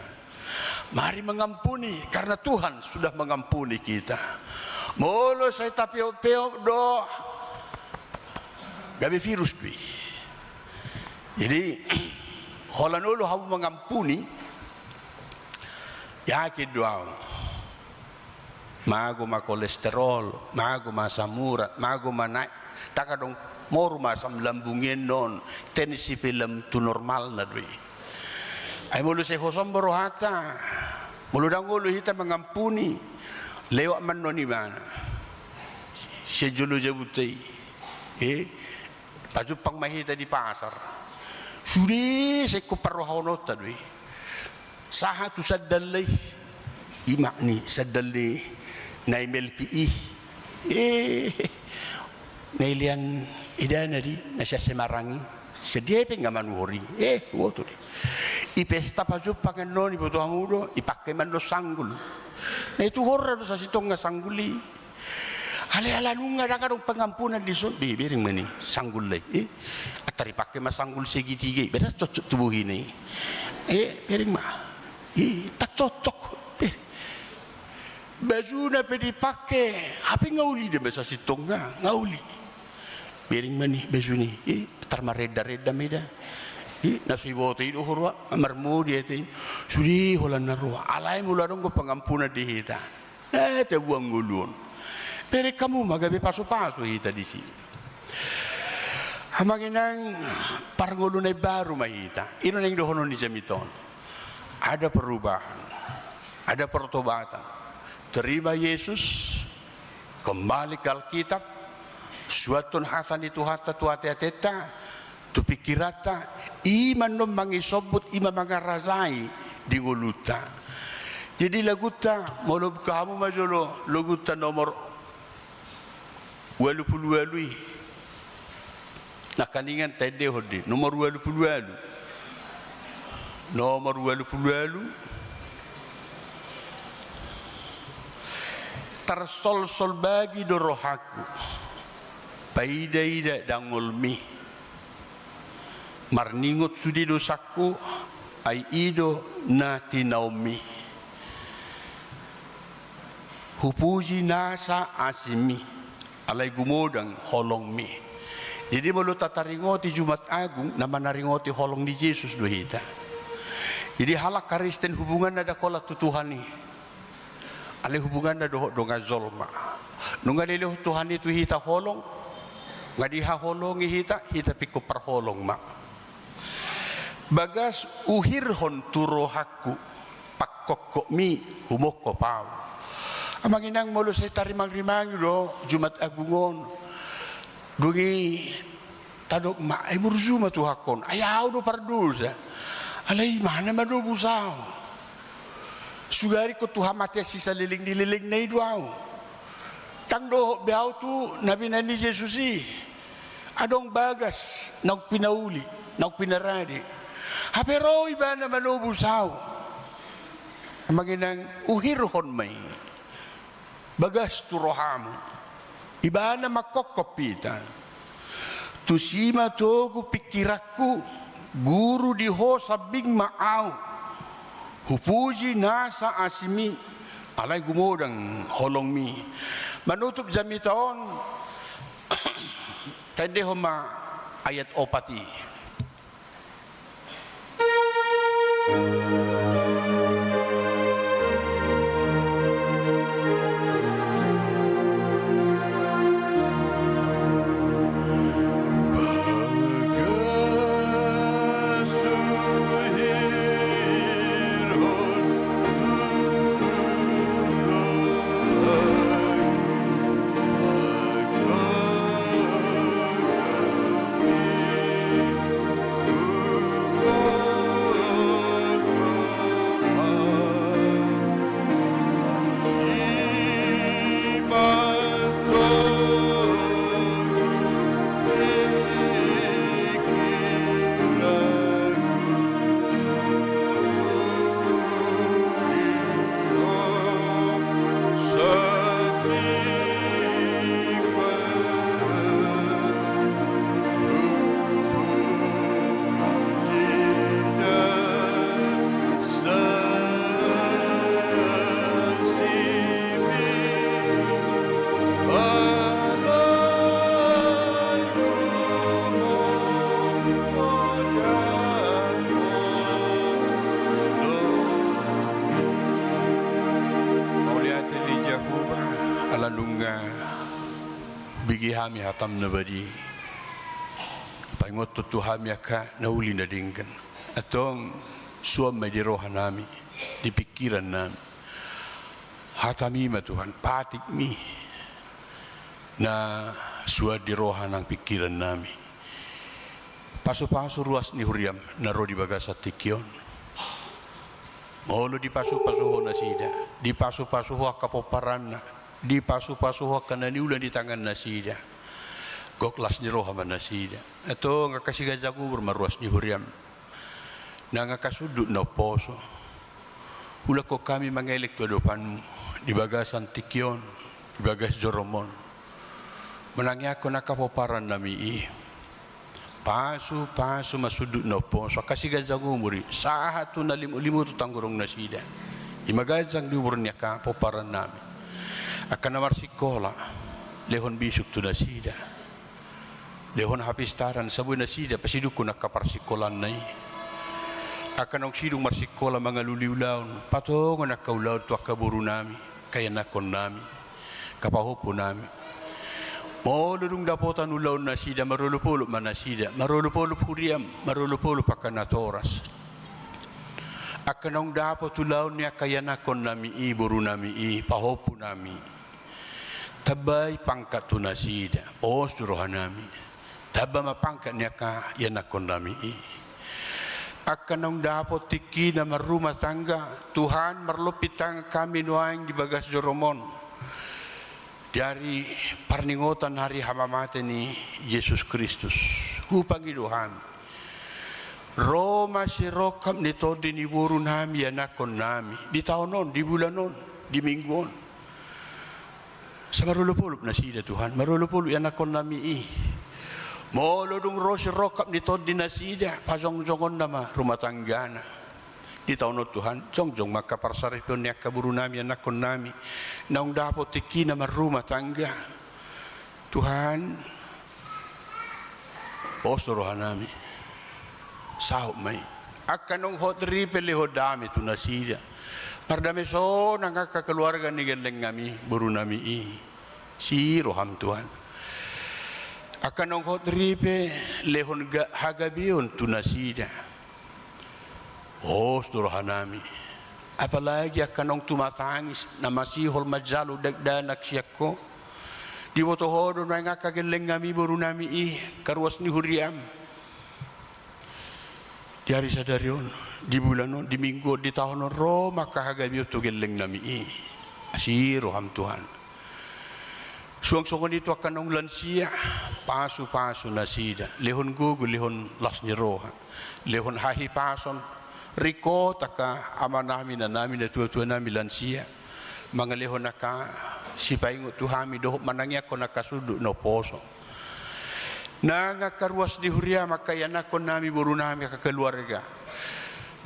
Mari mengampuni karena Tuhan sudah mengampuni kita. Molo saya tapeop-peop do gabi virus bi. Jadi holan ulo habu mengampuni. Yakin doa, mago ma kolesterol, mago ma samurat, mago ma naik, tak adong moru ma sam lambungin non, tenisi film tu normal na doi. Ay mulu se hosom berohata, mulu dangulu hita mengampuni, lewat man non imana, sejulu jabutai, pajupang mahita di pasar, suri se kuparohonot ta doi. Saha tu sadalay imak ni sadalay na MLPI nailian idana di na siya semarangi sedih pengen manuhori woto di ipesta paju pakai non ibu tuh amudo ipakai man lo sanggul na itu horror sa sitong nga sangguli hale-hale nunga dakarong pengampunan di biring mani sanggul lay atari pakai mas sanggul segitiga beda cocok tubuh ini biring mah tak cocok. Baju na pwede pakai. Apa ngauli dia bahasa sitong nga? Ngauli. Biring mani baju ni. Tarma reda-reda meda. Nasi bote itu horwa. Amarmu dia tin. Suri holan narua. Alay mula dong ko pengampunan di hita. Tebuang gulun. Pero kamu magabi paso-paso hita di sini. Hamaginang parangulun ay baru mahita. Ino nang dohonon ni Jamiton. Ada perubahan, ada pertobatan. Terima Yesus, kembali ke Alkitab, suatun hatan itu hata tuate ateta, tu pikirata, iman nom mangisobut ima mangarazai di nguluta. Jadi laguta, molub kamu majolo, laguta nomor 88. Nakaningan tede hodi, nomor 88. Nomor 88 tersol-sol bagi dorohaku paida-ida dangulmi marningot sudi dosaku ai ido na tinaumi hupuji nasa asimi alay gumodang holong mi. Jadi balu tataringoti Jumat Agung na manaringoti holong ni Jesus duhita. Jadi halak karisten hubungan na dakola tutuhan ni. Alay hubungan na doho donga zolma. Nunga lilo Tuhan itu hita holong, ngadiha holong hita piku perholong ma. Bagas uhirhon turohaku pakkokko mi humokko pau. Amanginang molo say tarimang-rimang do Jumat Agungon. Dungi tadok ma ay murzuma tuhakon. Ayaw do pardusa. Alay mana mado busaw. Sugari ko tuha mati sisa liling na idwaw. Tangdo biaw tu nabi na ni Jesus adong bagas nag pinauli, nag pinaradi. Pero iba na manubusaw. Maginang uhirhon may bagas turohamo. Iba na makokopitan. Tusima togu pikiraku guru di ho sabing maaw. Hupuji nasa asimi alay gumodang holong mi. Manutup jami taon tadi homa ayat opati. Hami hatam na badi paingot tu hami aka nauli na dingkan atong suam may di rohan nami di pikiran nami hatami ma Tuhan patik mi na suad di rohan ang pikiran nami paso-paso ruas ni huriam na ro di bagas at tikyon maulo di paso-paso ho na sida di paso-paso ho kapoparan na di paso-paso ho kananiulan di tangan na sida goklas ni roha man na sida ato nga kasigadyago maruas ni huriam na nga kasudut na poso hula ko kami mga elektodopan mo di bagas Antikyon di bagas Joromon manangya ko nakapoparan nami paso masudut na poso kasigadyago muri sa hato na limu to tanggurong na sida imagadyang liwur niya ka poparan nami akan namar sikola lehon bisuk to na sida lehon hapistaran sabu na sida pasiduk ko nakaparsikolan na akan ang sidong marsikola mga luliwlaon patungo nakaulaw to akaburu nami kaya nakon nami kapahopo nami maulurong dapotan ulaw na sida marulupulup man na sida marulupulup huriam marulupulup akanatoras akan ang dapot ulaw niya kaya nakon nami iburu nami pahopo nami tabay pangkat to na sida o suruhan nami taba mapangkat niya ka yan akon nami akan ang dapot tiki na marumah tangga Tuhan marlupit tangga kami nuaing di bagas Joromon dari parningotan hari hamamate ni Yesus Kristus upang iduhan Roma si rokam nito diniburun nami yan akon nami di taon nun, di bulan nun, di mingguon sa marulupulup na sida Tuhan marulupulup yan akon nami Molo dung rosi rokap ni tod dinasida pasong-songon nama rumah tangga na Di tahun Tuhan, jong maka parsaripon niya kaburu nami, anak ko nami, naung dapat tiki na marumah tangga. Tuhan, posorohan nami, sahop may. Akanong hotri peliho dami tu nasida. Pardami so nangkakakeluarga ni geleng kami, buru nami si roham Tuhan. Akanong hotri pe lehon hagabion tu nasida. Suruhan nami. Apalagi akanong tumatangis na masihol majalo dagdanak siya ko. Di wotohodo na nga kageleng kami buru nami karwas ni Huriam. Di hari sadarion, di bulan di minggu, di tahun ro maka hagabi to geleng nami asiro ham Tuhan. Suang-suang itu akan ong lansia pasu-pasu nasida lehon gugu lehon las ni roha lehon hahi pason riko taka amanami na namin na tua-tua namin lansia mga lehon naka sipaingot tuhami dohop manangya ko nakasudo no poso. Nangakarwas di Huria makayan ako nami buru nami kakaluarga.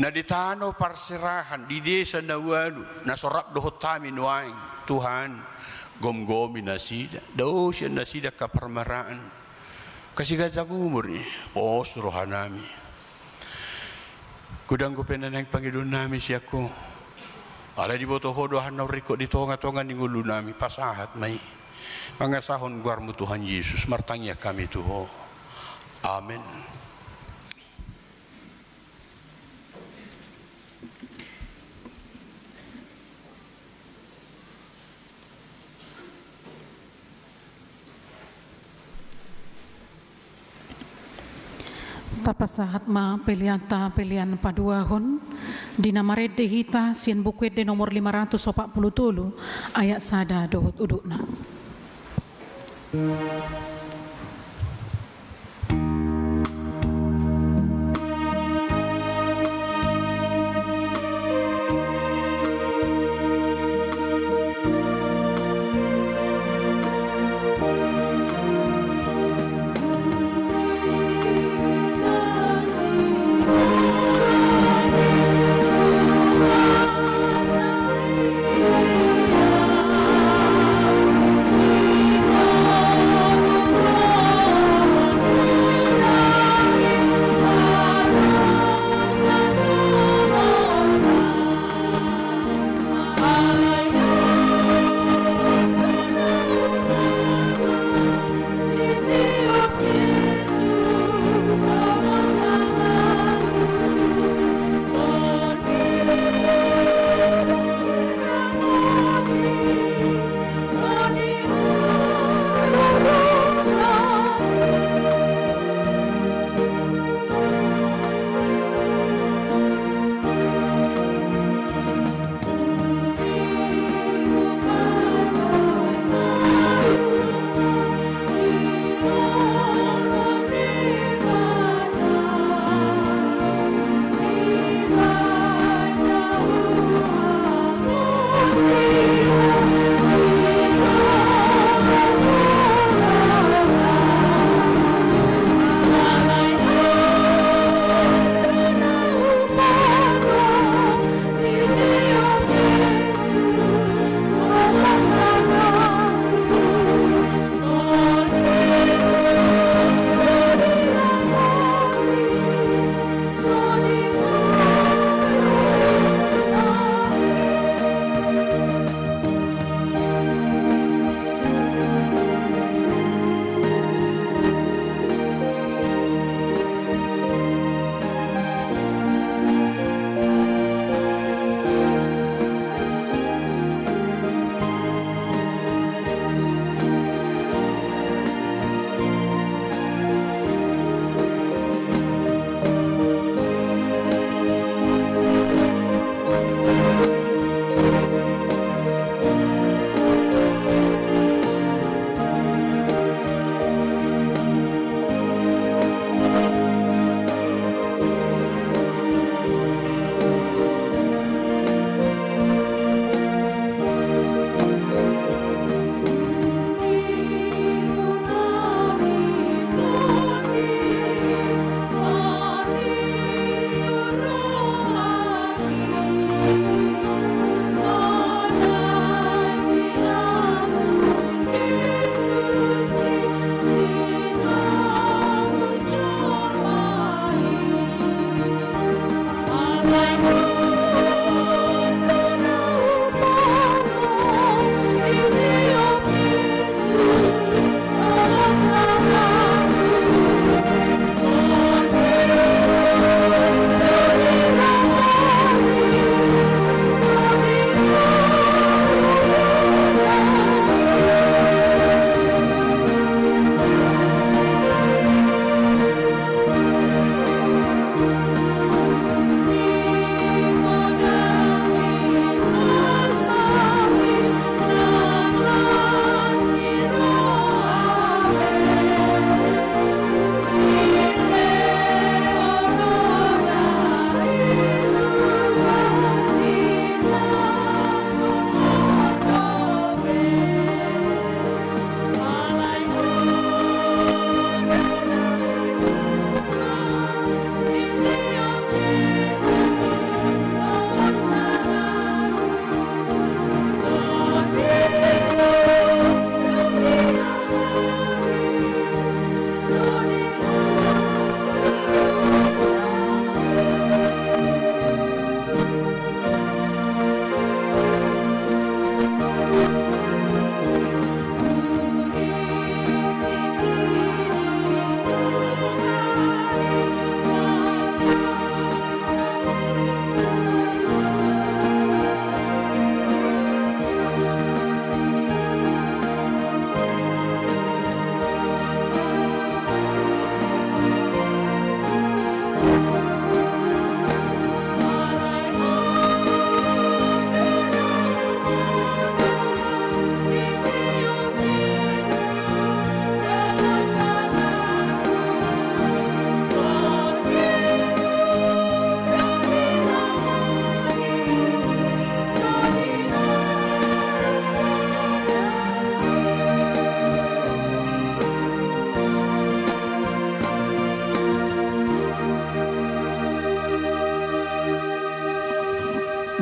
Na ditano parsirahan di desa na walu nasorap dohot tami nuaing Tuhan gom-gomi nasida. Daw siya nasida kaparmaraan. Kasi gajag umur posrohan nami. Kudang ko penanang Panginoon nami siya ko. Ala di botohodohan na riko di tonga-tonga ni ngulu nami pasahat may. Pangasahon guarmu Tuhan Yesus, martangya kami Tuhan. Amen. Tapasahat ma pilihan paduahon di nama redde hita sien bukuet de nomor 540 ayat sada dohot udukna. Amen.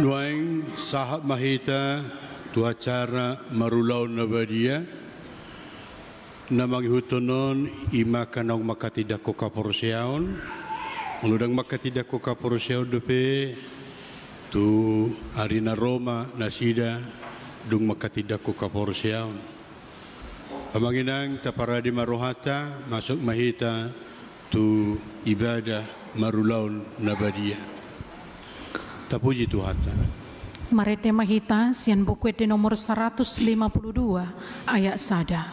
Nuaing sahab mahita tu acara marulaw na badia na manghutonon ima kanong makatidak ko kaporosyaon unudang makatidak ko kaporosyaon dope tu arina Roma na sida dung makatidak ko kaporosyaon amanginang taparadi marohata masuk mahita tu ibadah marulaw na badia. Tapuji Tuhan. Marete mahita sian buku di nomor 152 ayat sada.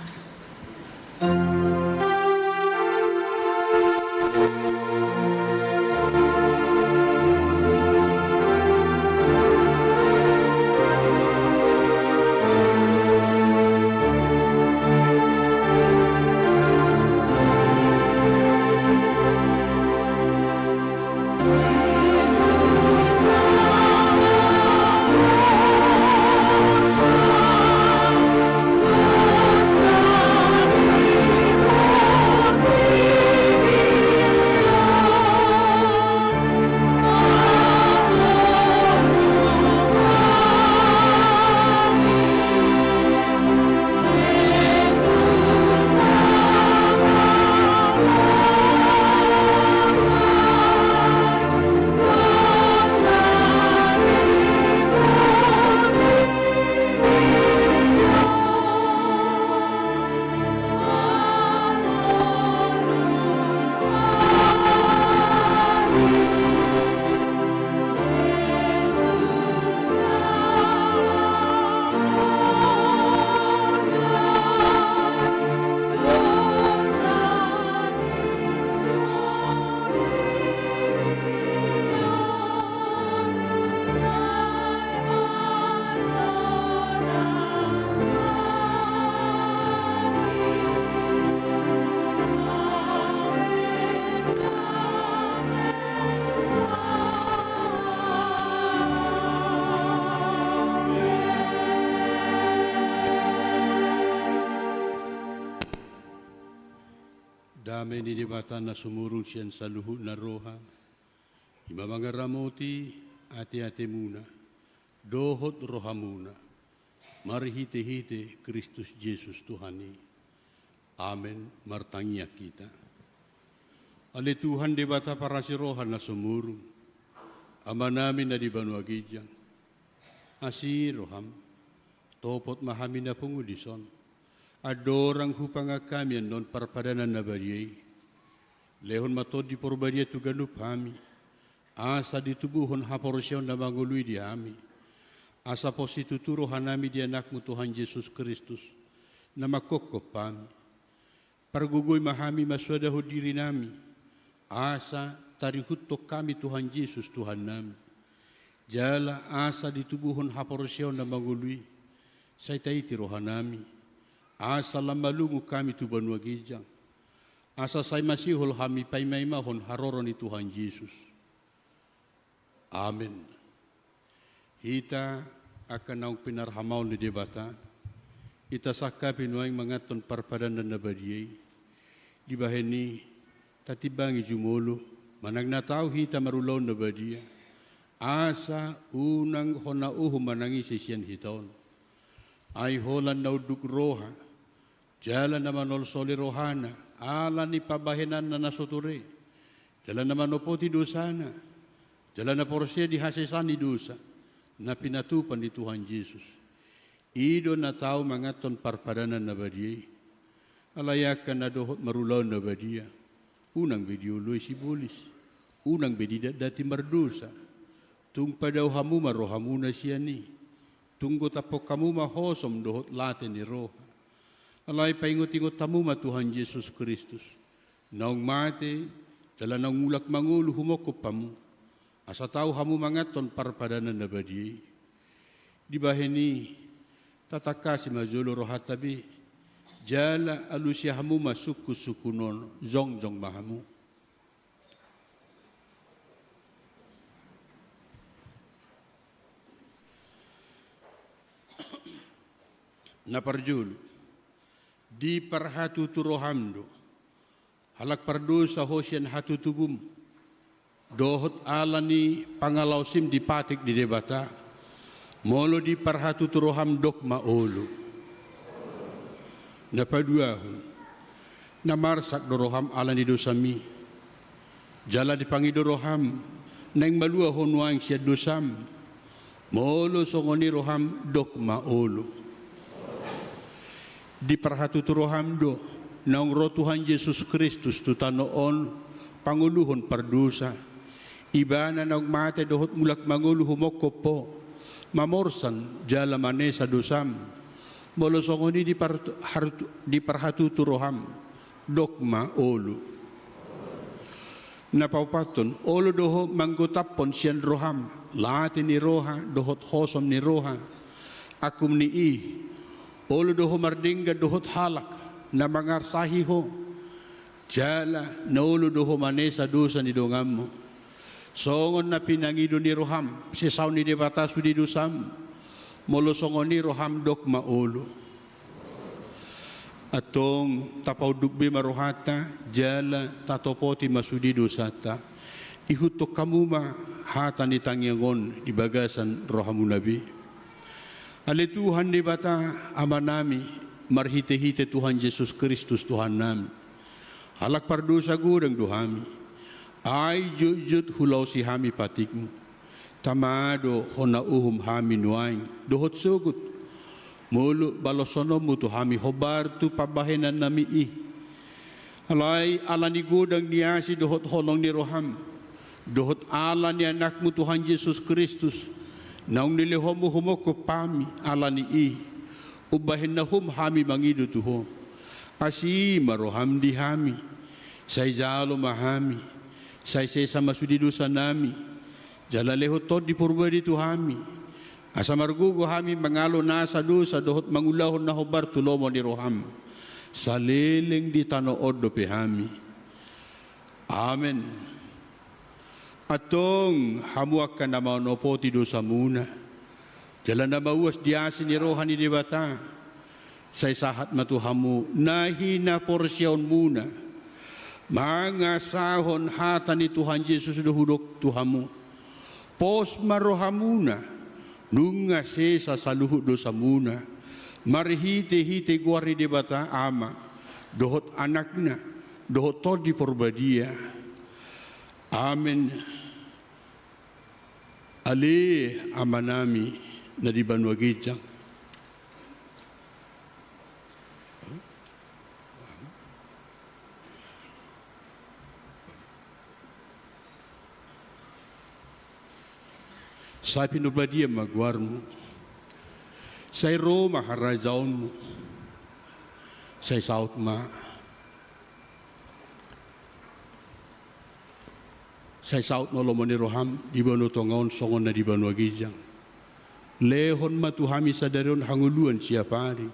Dame ni dibatan na sumurong siyan sa luhod na roha. Imamanga ramoti ati-ati muna. Dohot roha muna. Marihite-hite Kristus Jesus Tuhani. Amen. Martangya kita. Ali Tuhan dibata para si roha na sumurong. Ama namin na di Banua Gijang, asi roham, topot mahami na pungudison, adorang hupanga kami non parpadanan na bariyay, lehon matod di porbariya tu ganup hami, asa ditubuhon haporosyon na mangului di hami, asa posituturo hanami di anakmu Tuhan Yesus Kristus, na makokop kami. Pergugoy mahami maswadaho diri nami, asa tarihutok kami Tuhan Yesus Tuhan nami. Jala asa ditubuhon haporosyon na mangului, sa itaiti rohan nami, asa lamalungu kami tu Banua Gijang, asa say masihol hami paymaymahon haroron ni Tuhan Yesus. Amen. Hita akan naung pinarhamaw ni debata, ita saka pinuang mangaton parpadanan na badiyay, di baheni tatibangi jumulo, managnataw hita marulaw na badiya, asa unang honauho manangisi siyan hiton, ay holan na uduk roha, jalan naman olsoli rohana, ala ni pabahenan na nasuturi, jalan naman opoti dosana, jalan na porosya di hasesan ni dosa, na pinatupan ni Tuhan Yesus. Ido na tao mangaton parpadanan na badiyay, alayakan na dohot marulaw na badiya, unang bediuloy si bulis, unang bedidat dati mardosa, tung padaw hamu marohamu na siya ni, tunggo tapok kamu mahosom dohot latin ni roha, alay paingot-ingot tamu ma Tuhan Yesus Kristus, naong mate, dala nang mulak mangulu humokop pamu, asa tao hamu mangaton parpadanan na badiyay, di baheni, tatakasi mazulo rohatabi, jala alusya hamu masuku sukunon, zong mahamu. Naparjul, di parhatu turohamdo, halak pardo sa hosyan hatu tugum, dohot alani pangalausim di patik di debata, molo di parhatu turoham dok maolo. Napaduahon, namarsak doroham ala ni dosami. Jala dipangi doroham, nang maluahon waing siya dosam. Molo songoni roham dok maolo. Di parhatu turoham do, naong ro Tuhan Yesus Kristus tutanoon, panguluhon pardusa. Iba na naong mate dohot mulak mangulu humokop po. Mamorsan jala mane sa dosam, molosongoni di parhatu turoham, dokma olu. Napaupaton, olu doho manggutapon siyan roham, lahat ni roha, dohot hosom ni roha, akum ni i, olu doho mardingga dohot halak, na mangarsahi ho, jala na olu doho mane sa dosa ni dongam mo. Songon na pinangido ni roham, sisaw ni debata sudi dosam, molo songon ni roham dok maolo. Atong tapaw dugbe marohata, jala tatopoti masudi dosata, ihutok kamuma hata ni tangyangon di bagasan rohamu nabi. Alituhan ni bata ama nami, marhite-hite Tuhan Yesus Kristus Tuhan nami, halak pardosa gudang dohami, ay jujut hulaw si hami patikmu, tamado hona uhum hami nuaing, dohot sugut, mulu balosono mu tu hami hobar tu pabahenan nami i. Alay ala ni gudang niasi dohot holong ni roham, dohot ala ni anakmu Tuhan Yesus Kristus, naung nilihomu humoko pami ala ni i, ubahin na hum hami mangido tuho, asi maroham di hami, say jalo mahami, say sama sudi dosa nami, jala lehot tod di purba di tuhami, asa margugo hami mangalo nasa dosa dohot mangulahon na hobar tulomo ni roham, saliling di tanood do pehami. Amen. Atong hamuak ka na maunopoti dosa muna, jala na mauwas diasi ni rohan ni debata, say sahat matuhamu, nahina porsyon muna, mga sahon hata ni Tuhan Yesus dohudok tuhamu, pos marohamuna, nunga sesa saluhut dosa muna, marhite-hite guari debata ama, dohot anakna, dohot todi porbadia. Amen. Ale amanami na di Banua Gijang. Sa pinubadia magwarmo, sa Roma harazaon mo, sa South ma, sa South no lomoni roham, di Banu Tongaon songon na di Banua Gijang. Lehon matuhami sa daron hanguluan siapa hari.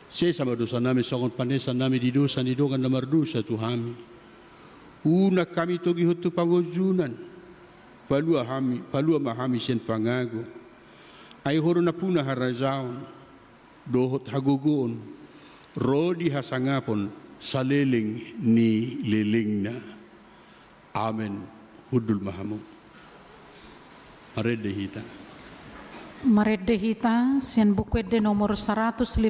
Saya sama dosa nami songon panesan nami di dosa ni dongan namar dosa tuhami. Una kami togi hutu pangojunan. Palua mahami sen pangago. Ay horo na puna harazaon. Dohot hagugon. Rodi hasangapon saleling ni lelingna. Amen. Hudul mahamu. Maredde hita. Maredde hita sen bukwede nomor 153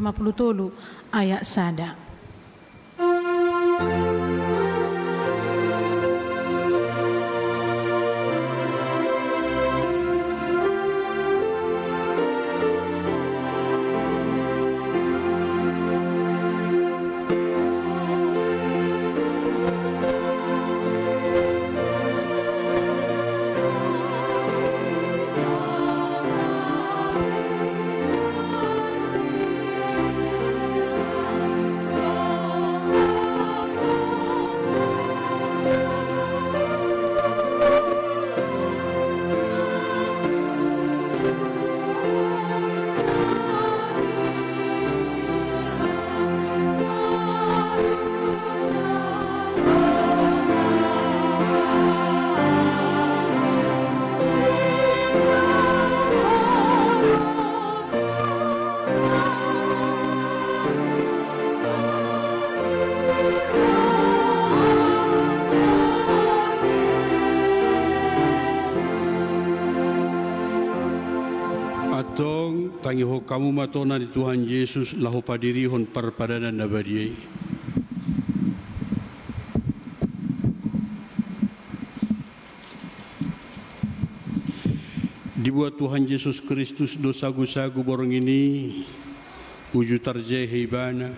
ayat sada. Tangiho kamu matona di Tuhan Yesus lahu padirihon parpadanan nabadiai. Dibuat Tuhan Yesus Kristus dosa-gusagu borong ini uju tarjeh hibana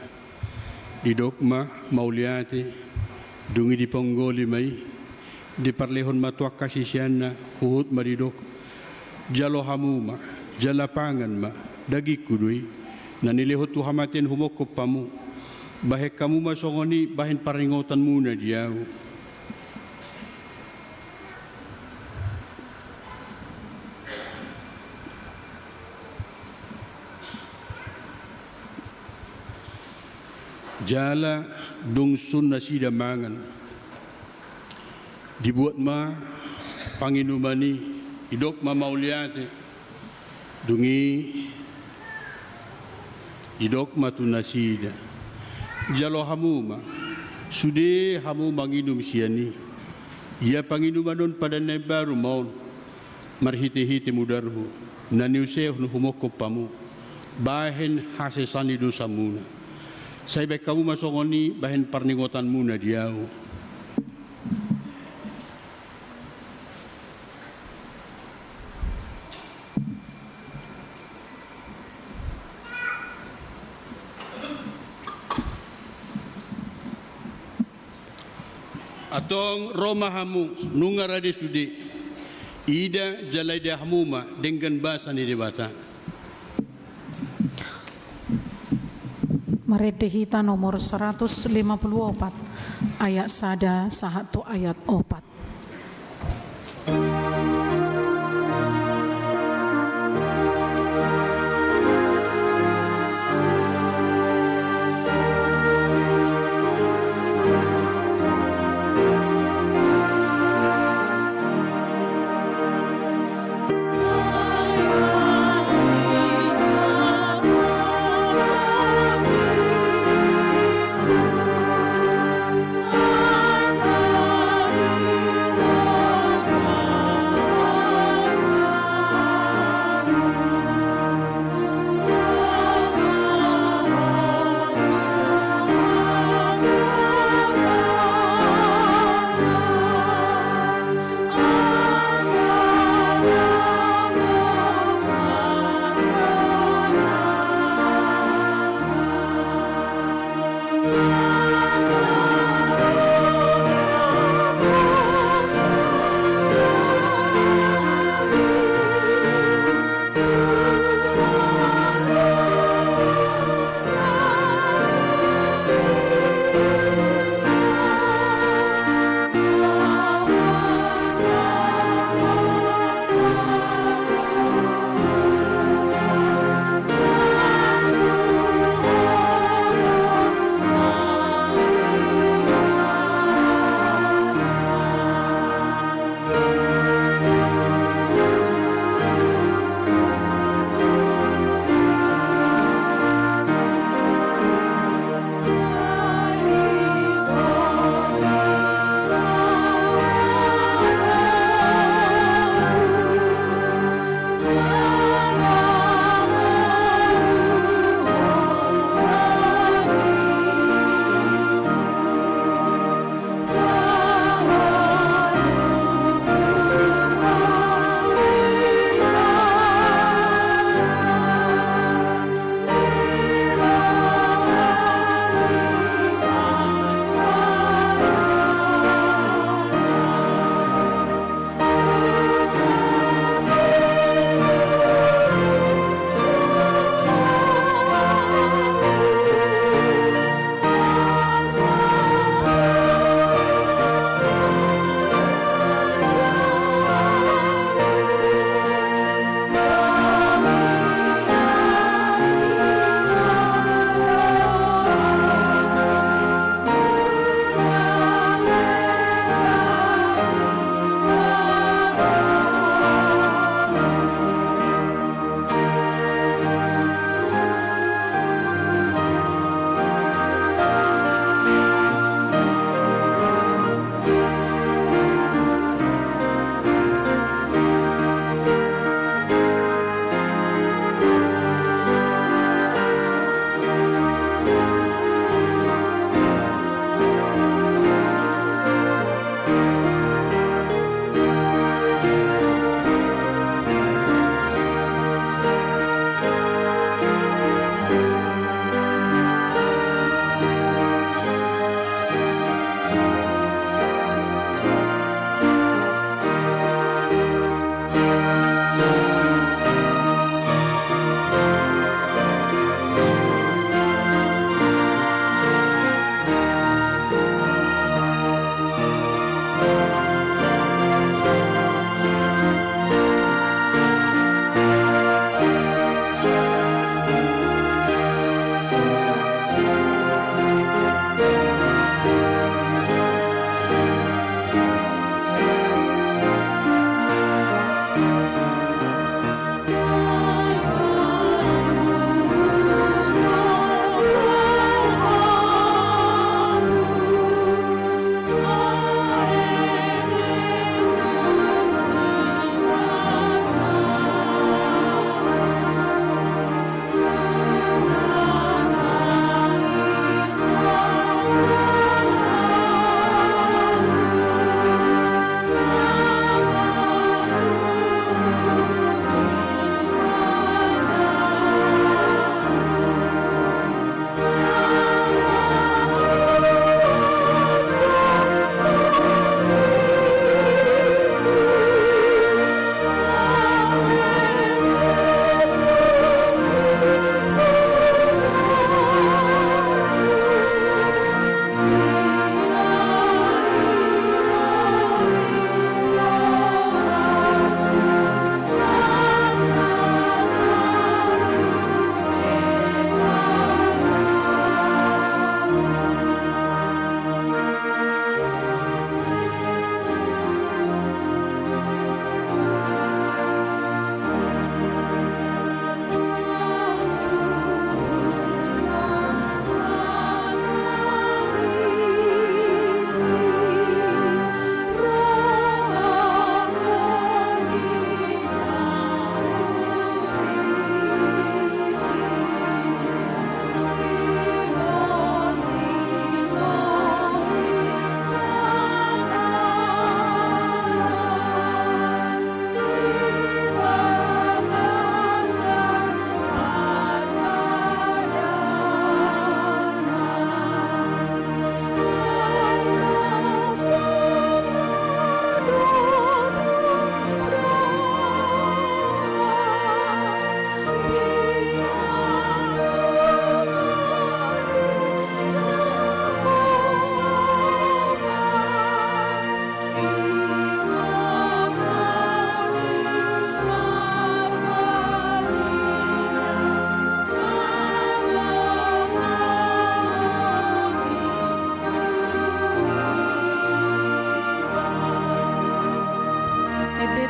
di dogma mauliate dungi di ponggoli mai di parlehon matuak kasih siana huhut maridok jalo hamuma jalapangan ma dagi kudui na nilihot tu hamatin humokop pamu bahek kamu masongoni bahin paringotan muna diaw jala dungsun na sidamangan dibuat ma panginumani idok ma mauliate dungi idok matu nasida jalo hamuma sude hamu manginum siani ia panginumanon pada nebaru maun marhiti-hiti mudarhu naniuseh nu humoko pamu bahen hasesani dosa muna sai baik kamu masongoni bahen parningotan muna diau atong Roma hamu nungarade sude ida jalaida hamuma dengan bahasa ni debata. Maredde hita nomor 154 ayat sada sahatu ayat 4.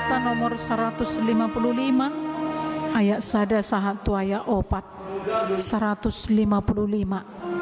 peta nomor 155 ayat sada sahatu ayat 4 155.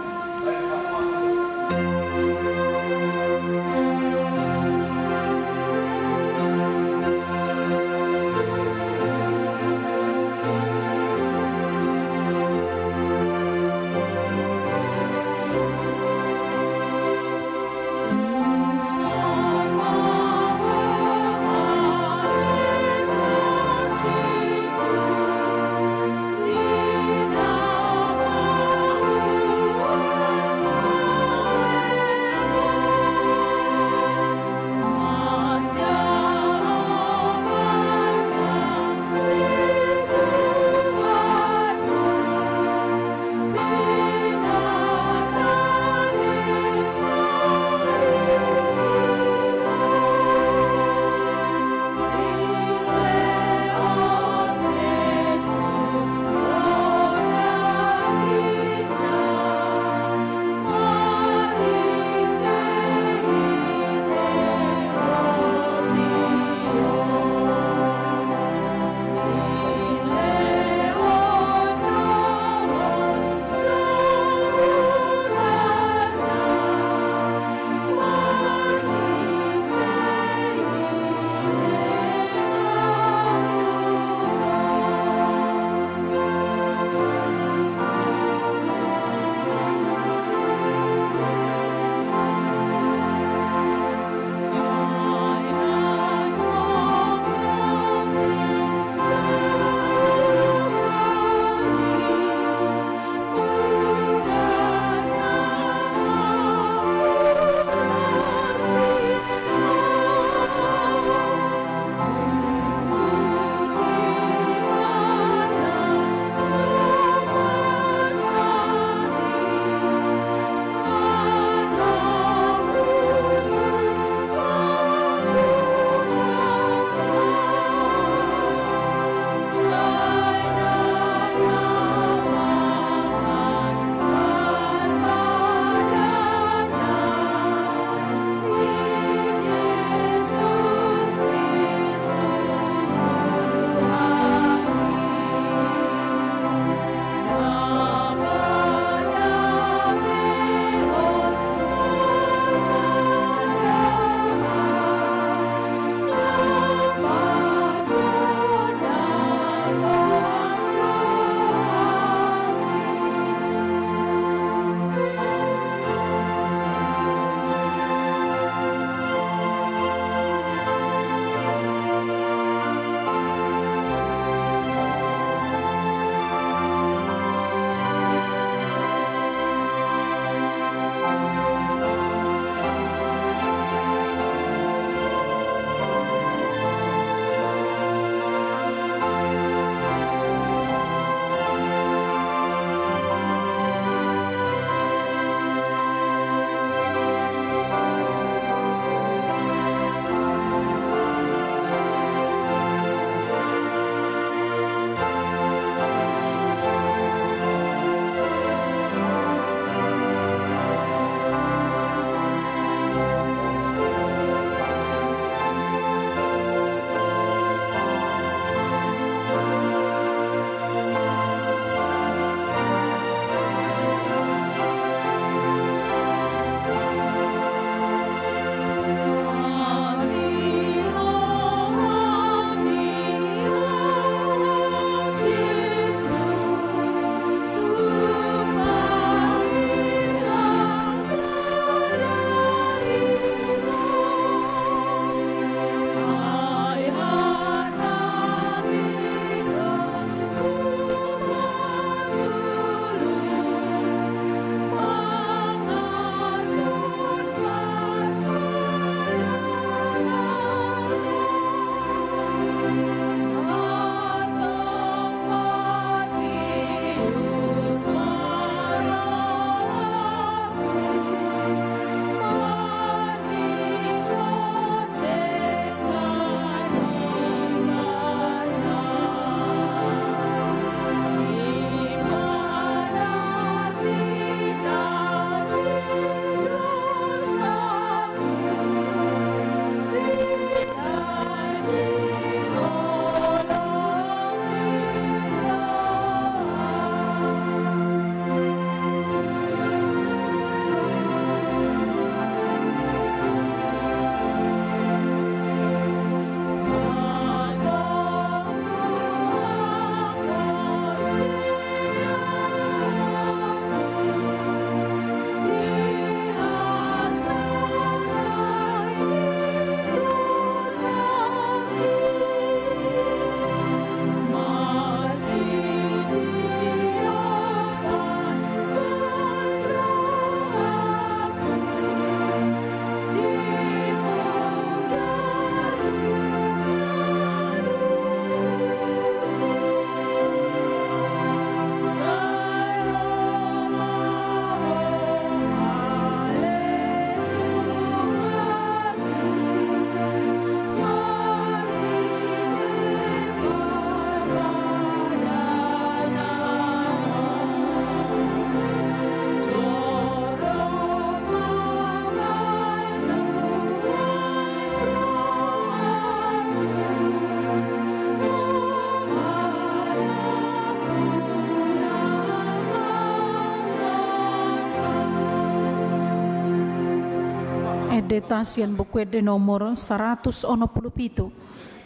edetasian bukwede nomor 127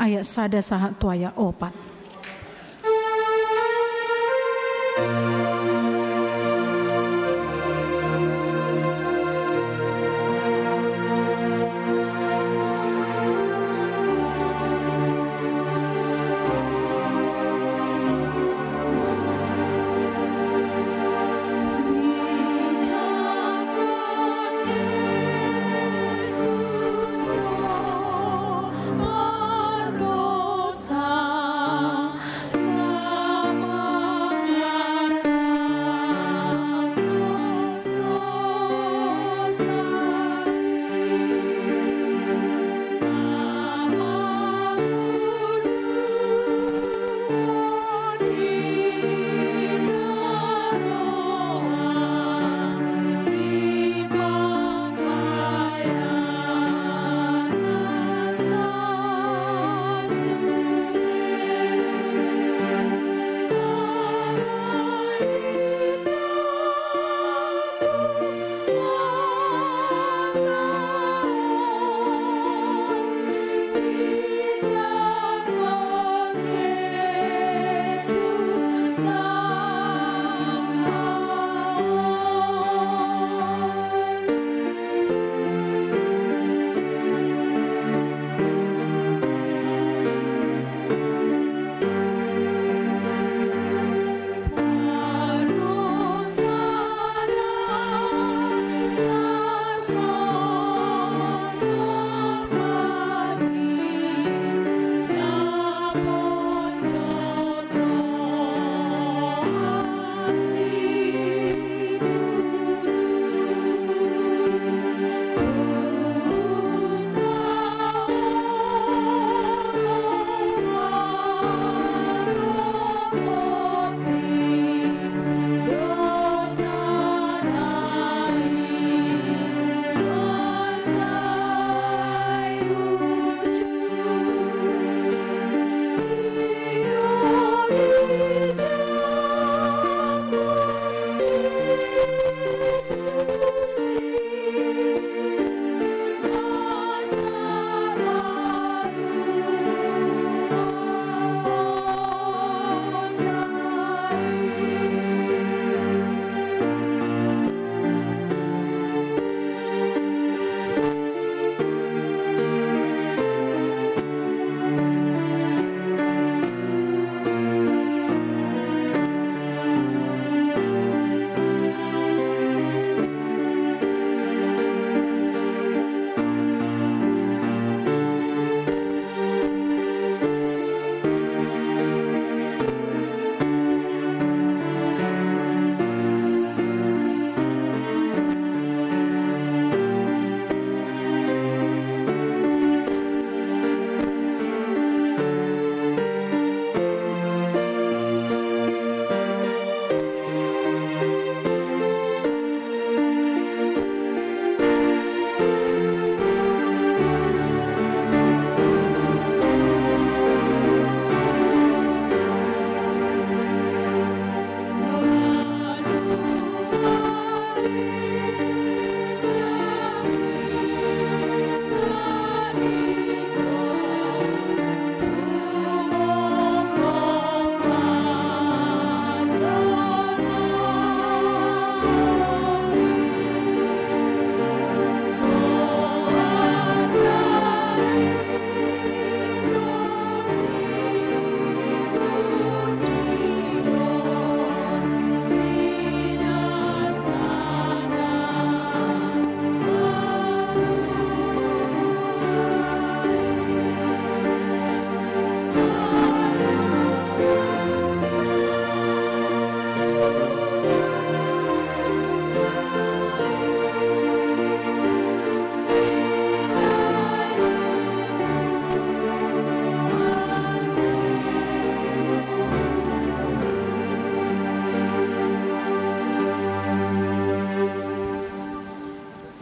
ayat 1 sahat tu ayat 4.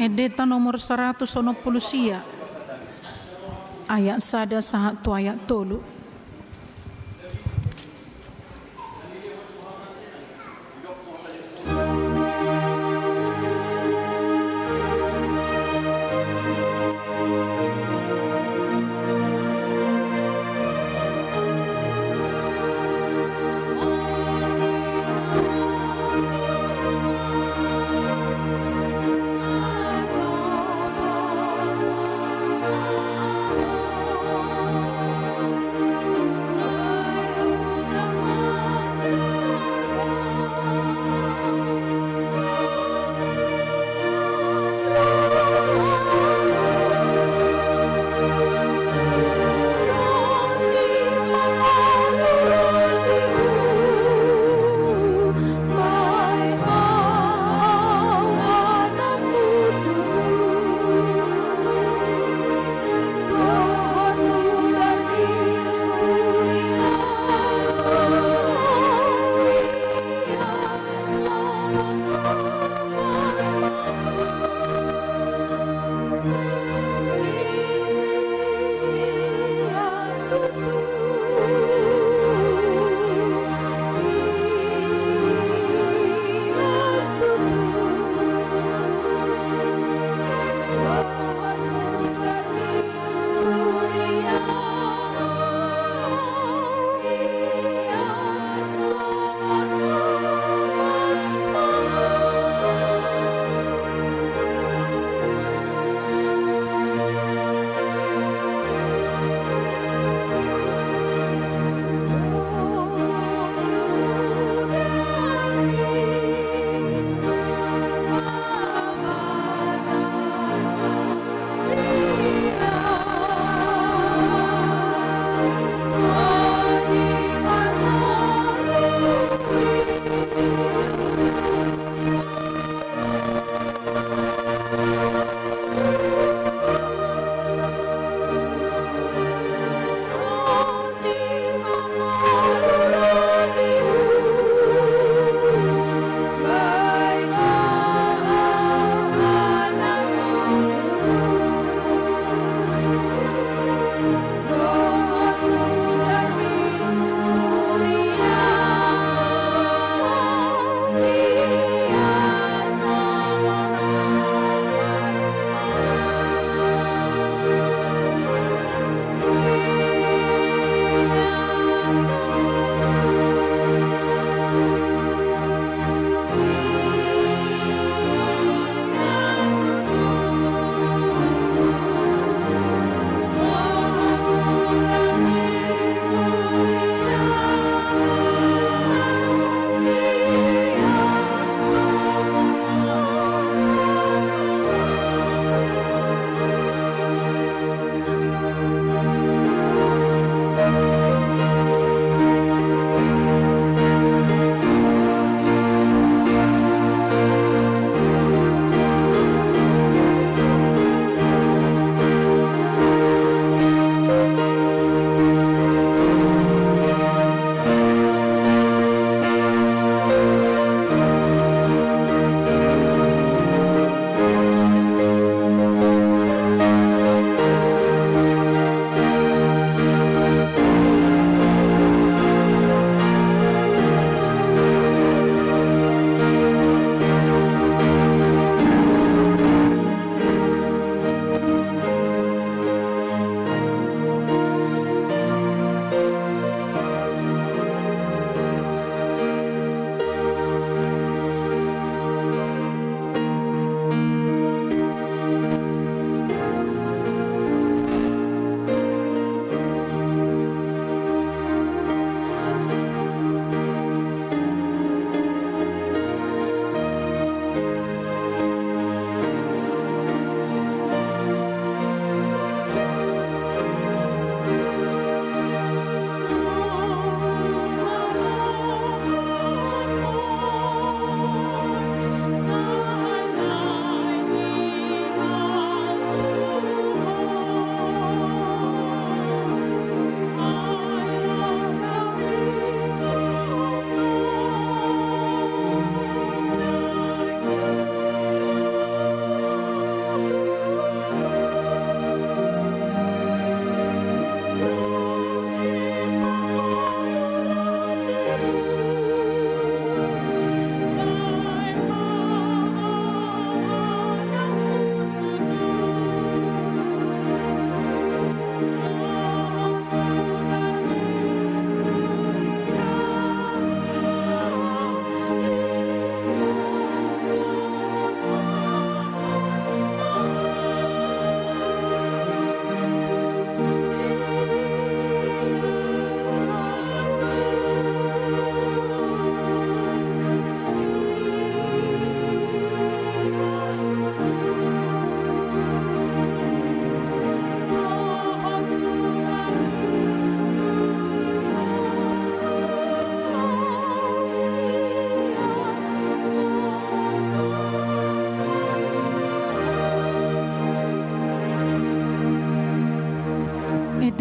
Edeta nomor 190 ayat sada sahat tu ayat tolu.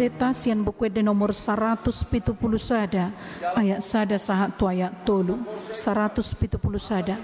Edetasian buku de nomor 170 sada ayat sada sahat tu ayat tolu 170 sada.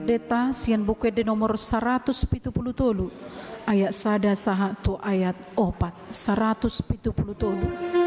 Perdeta sian buku de nomor 170 ayat sada saha tu ayat 4 170.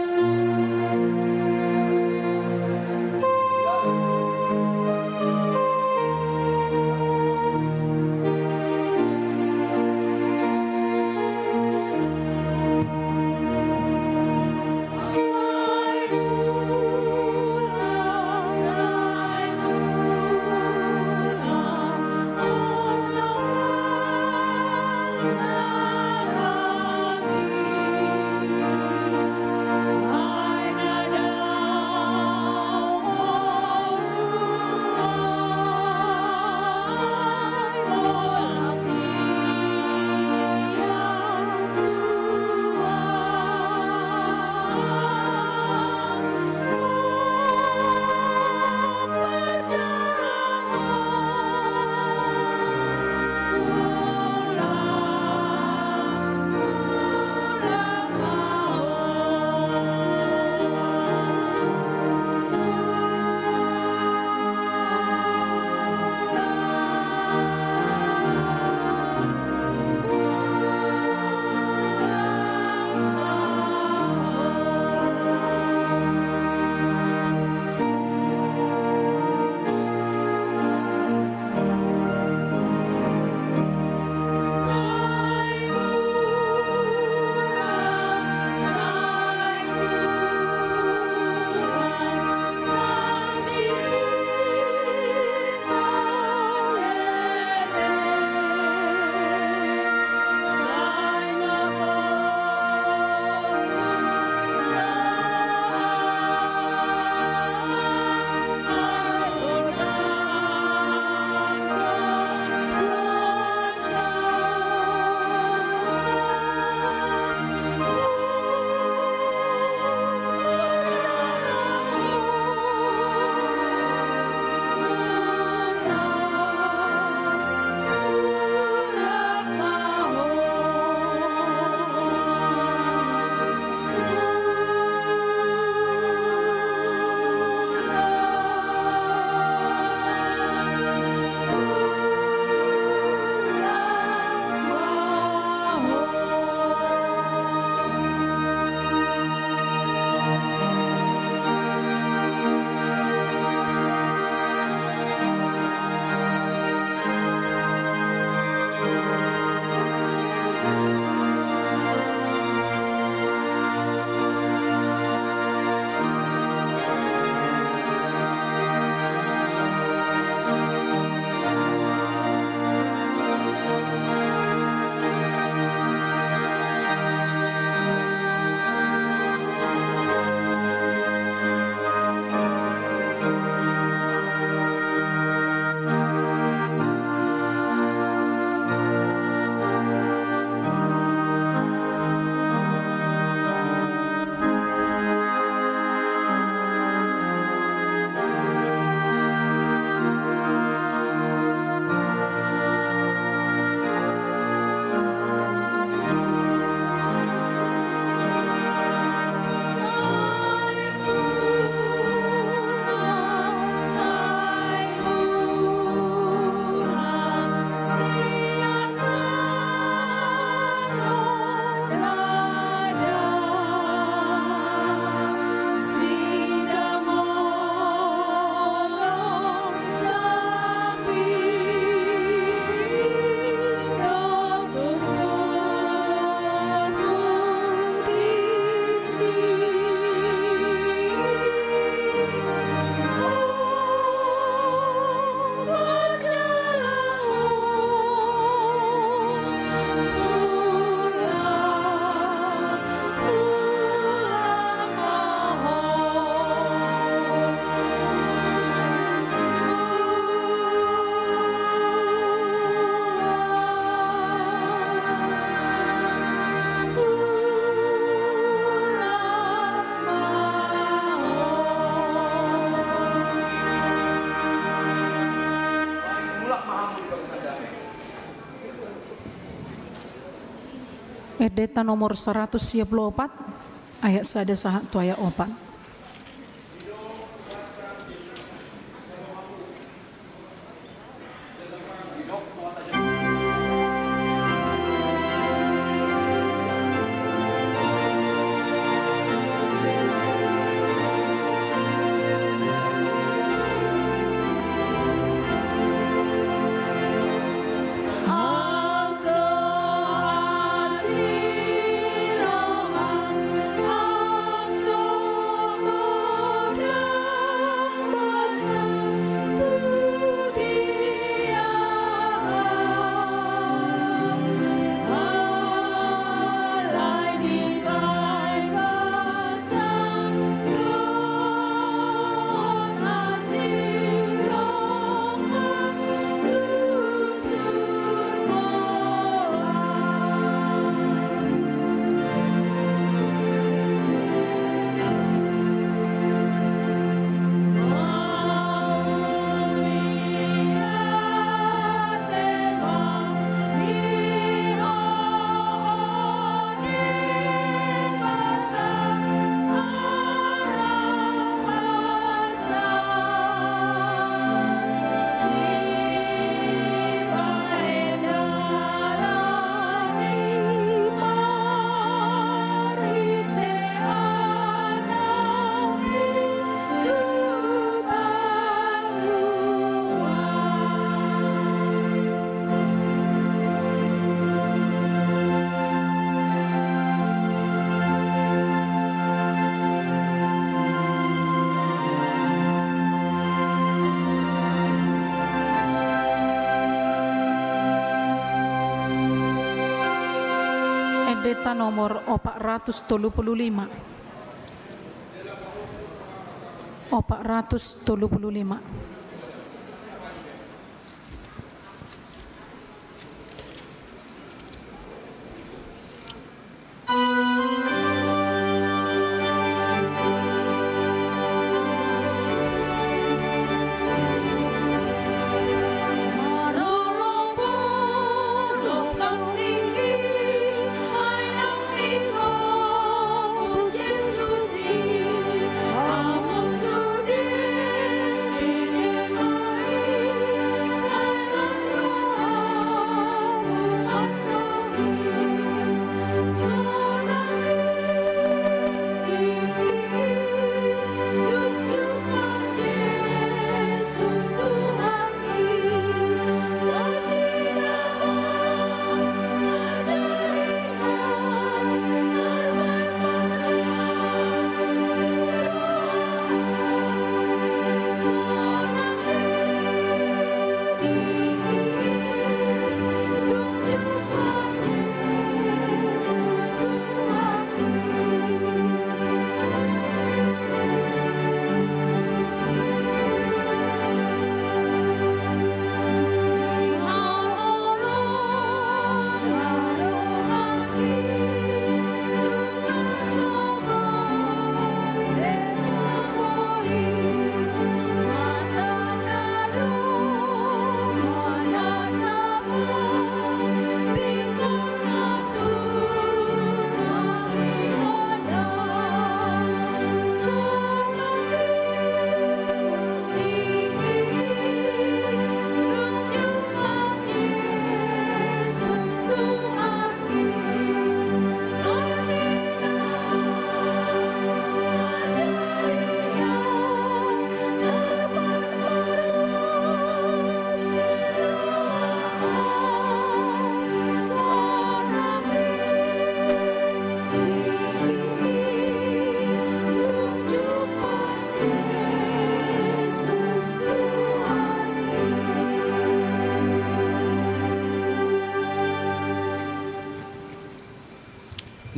Perdeta nomor 174 ayat 1 tu ayat 4. Pendeta nomor 435. 435.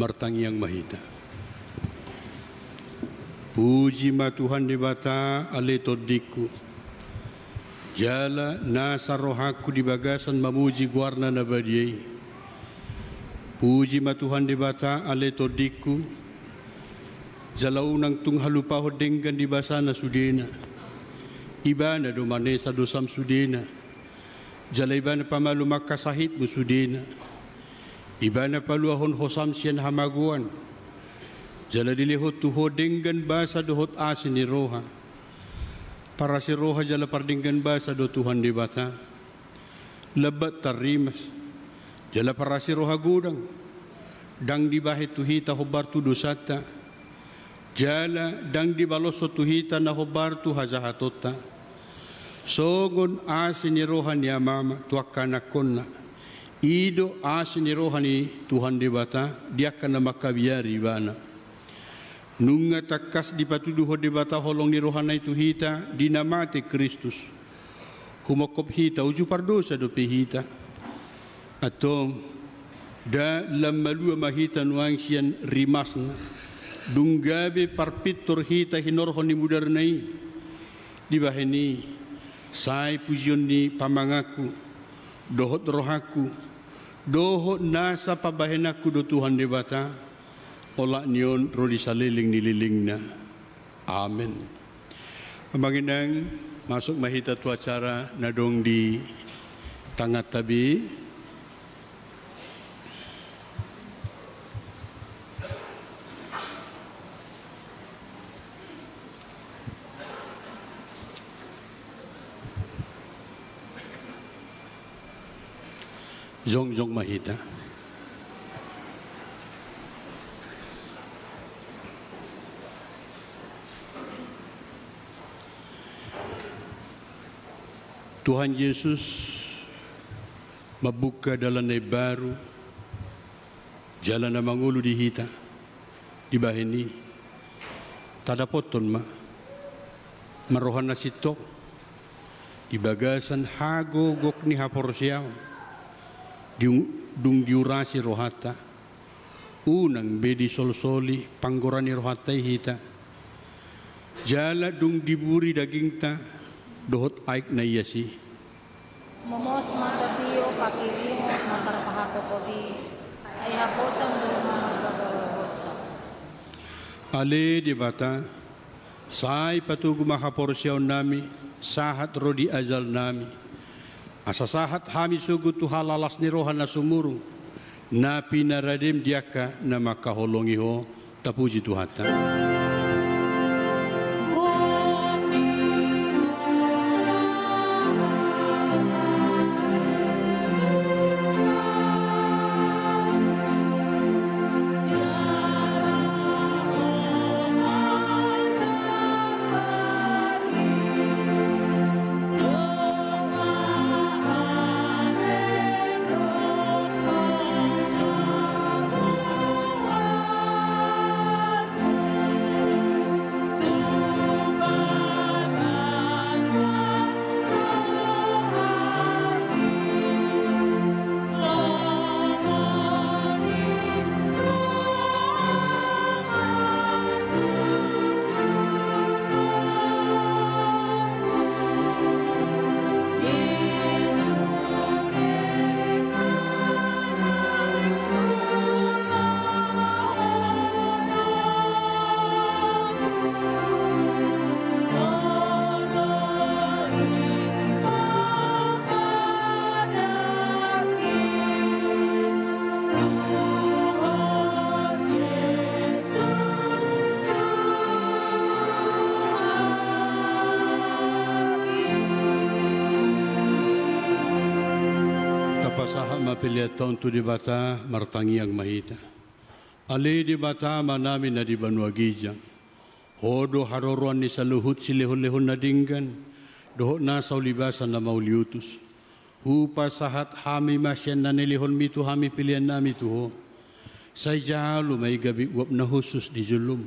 Martangi yang mahita. Puji ma Tuhan di bata ale todiku. Jala nasa rohaku di bagasan mamuji guarna na badiai. Puji ma Tuhan di bata ale todiku. Jala unang tung halupaho denggan di basana sudena. Ibana do manesa do sam sudena. Jala ibana pamalu makasahit mu sudena. Ibana paluahon hosam sian hamaguan. Jala dilihot tuho denggan basa dohot asin ni roha. Para si roha jala pardinggan basa do Tuhan di bata. Lebat tarimas. Jala para si roha gudang. Dang di bahit tuhita hobar tu dosata. Jala dang di baloso tuhita na hobar tu hazahatota. Sogon asin ni roha ni amama tuakanakonna. Ido asin ni rohani Tuhan di bata dia akan makabiari bana. Nunga takas di patuduh di bata holong ni rohana itu hita dinamati Kristus. Humokop hita uju pardosa do hita. Atau da lamalua mahita nuang sian rimasna. Dunggabe parpitor hita hinorhoni mudarnai. Di baheni sai pujion ni pamangaku dohot rohaku. Dohot nasa pabahenaku do Tuhan di bata. Olak nion rodi saliling nililingna. Amin. Maginang masuk mahita tu acara nadong di tangat tabi. Jong mahita. Tuhan Yesus membuka dalam baru jalan na mangulu di hita di bahini tada poton ma marohan na sitok di bagasan hago gok ni haporsiaw dung diurasi rohata unang bedi sol-soli panggorani rohatai hita. Jala dung diburi daging ta dohot aik na iyasi. Momos mata tiyo pakirimos matar pahato kodi ay haposan duma magbabalagosa. Ale di bata sai patugu makaporsyaw nami sahat rodi azal nami. Asa sahat hami sugu tu halalas ni rohan na sumurung. Na pinaradim diaka na makaholongi ho tapuji Tuhata. Pasaha mapiliat taon tu di bata martangi ang mahita. Ali di bata manami na di Banua Gijang. Hodo haroruan ni sa luhut silihon-lihon na dinggan. Doho na sa ulibasan na mauliutus. Hupa sahat hami masyan na nilihon mito hami pilihan nami tuho. Say jalo may gabi wap na husus di julum.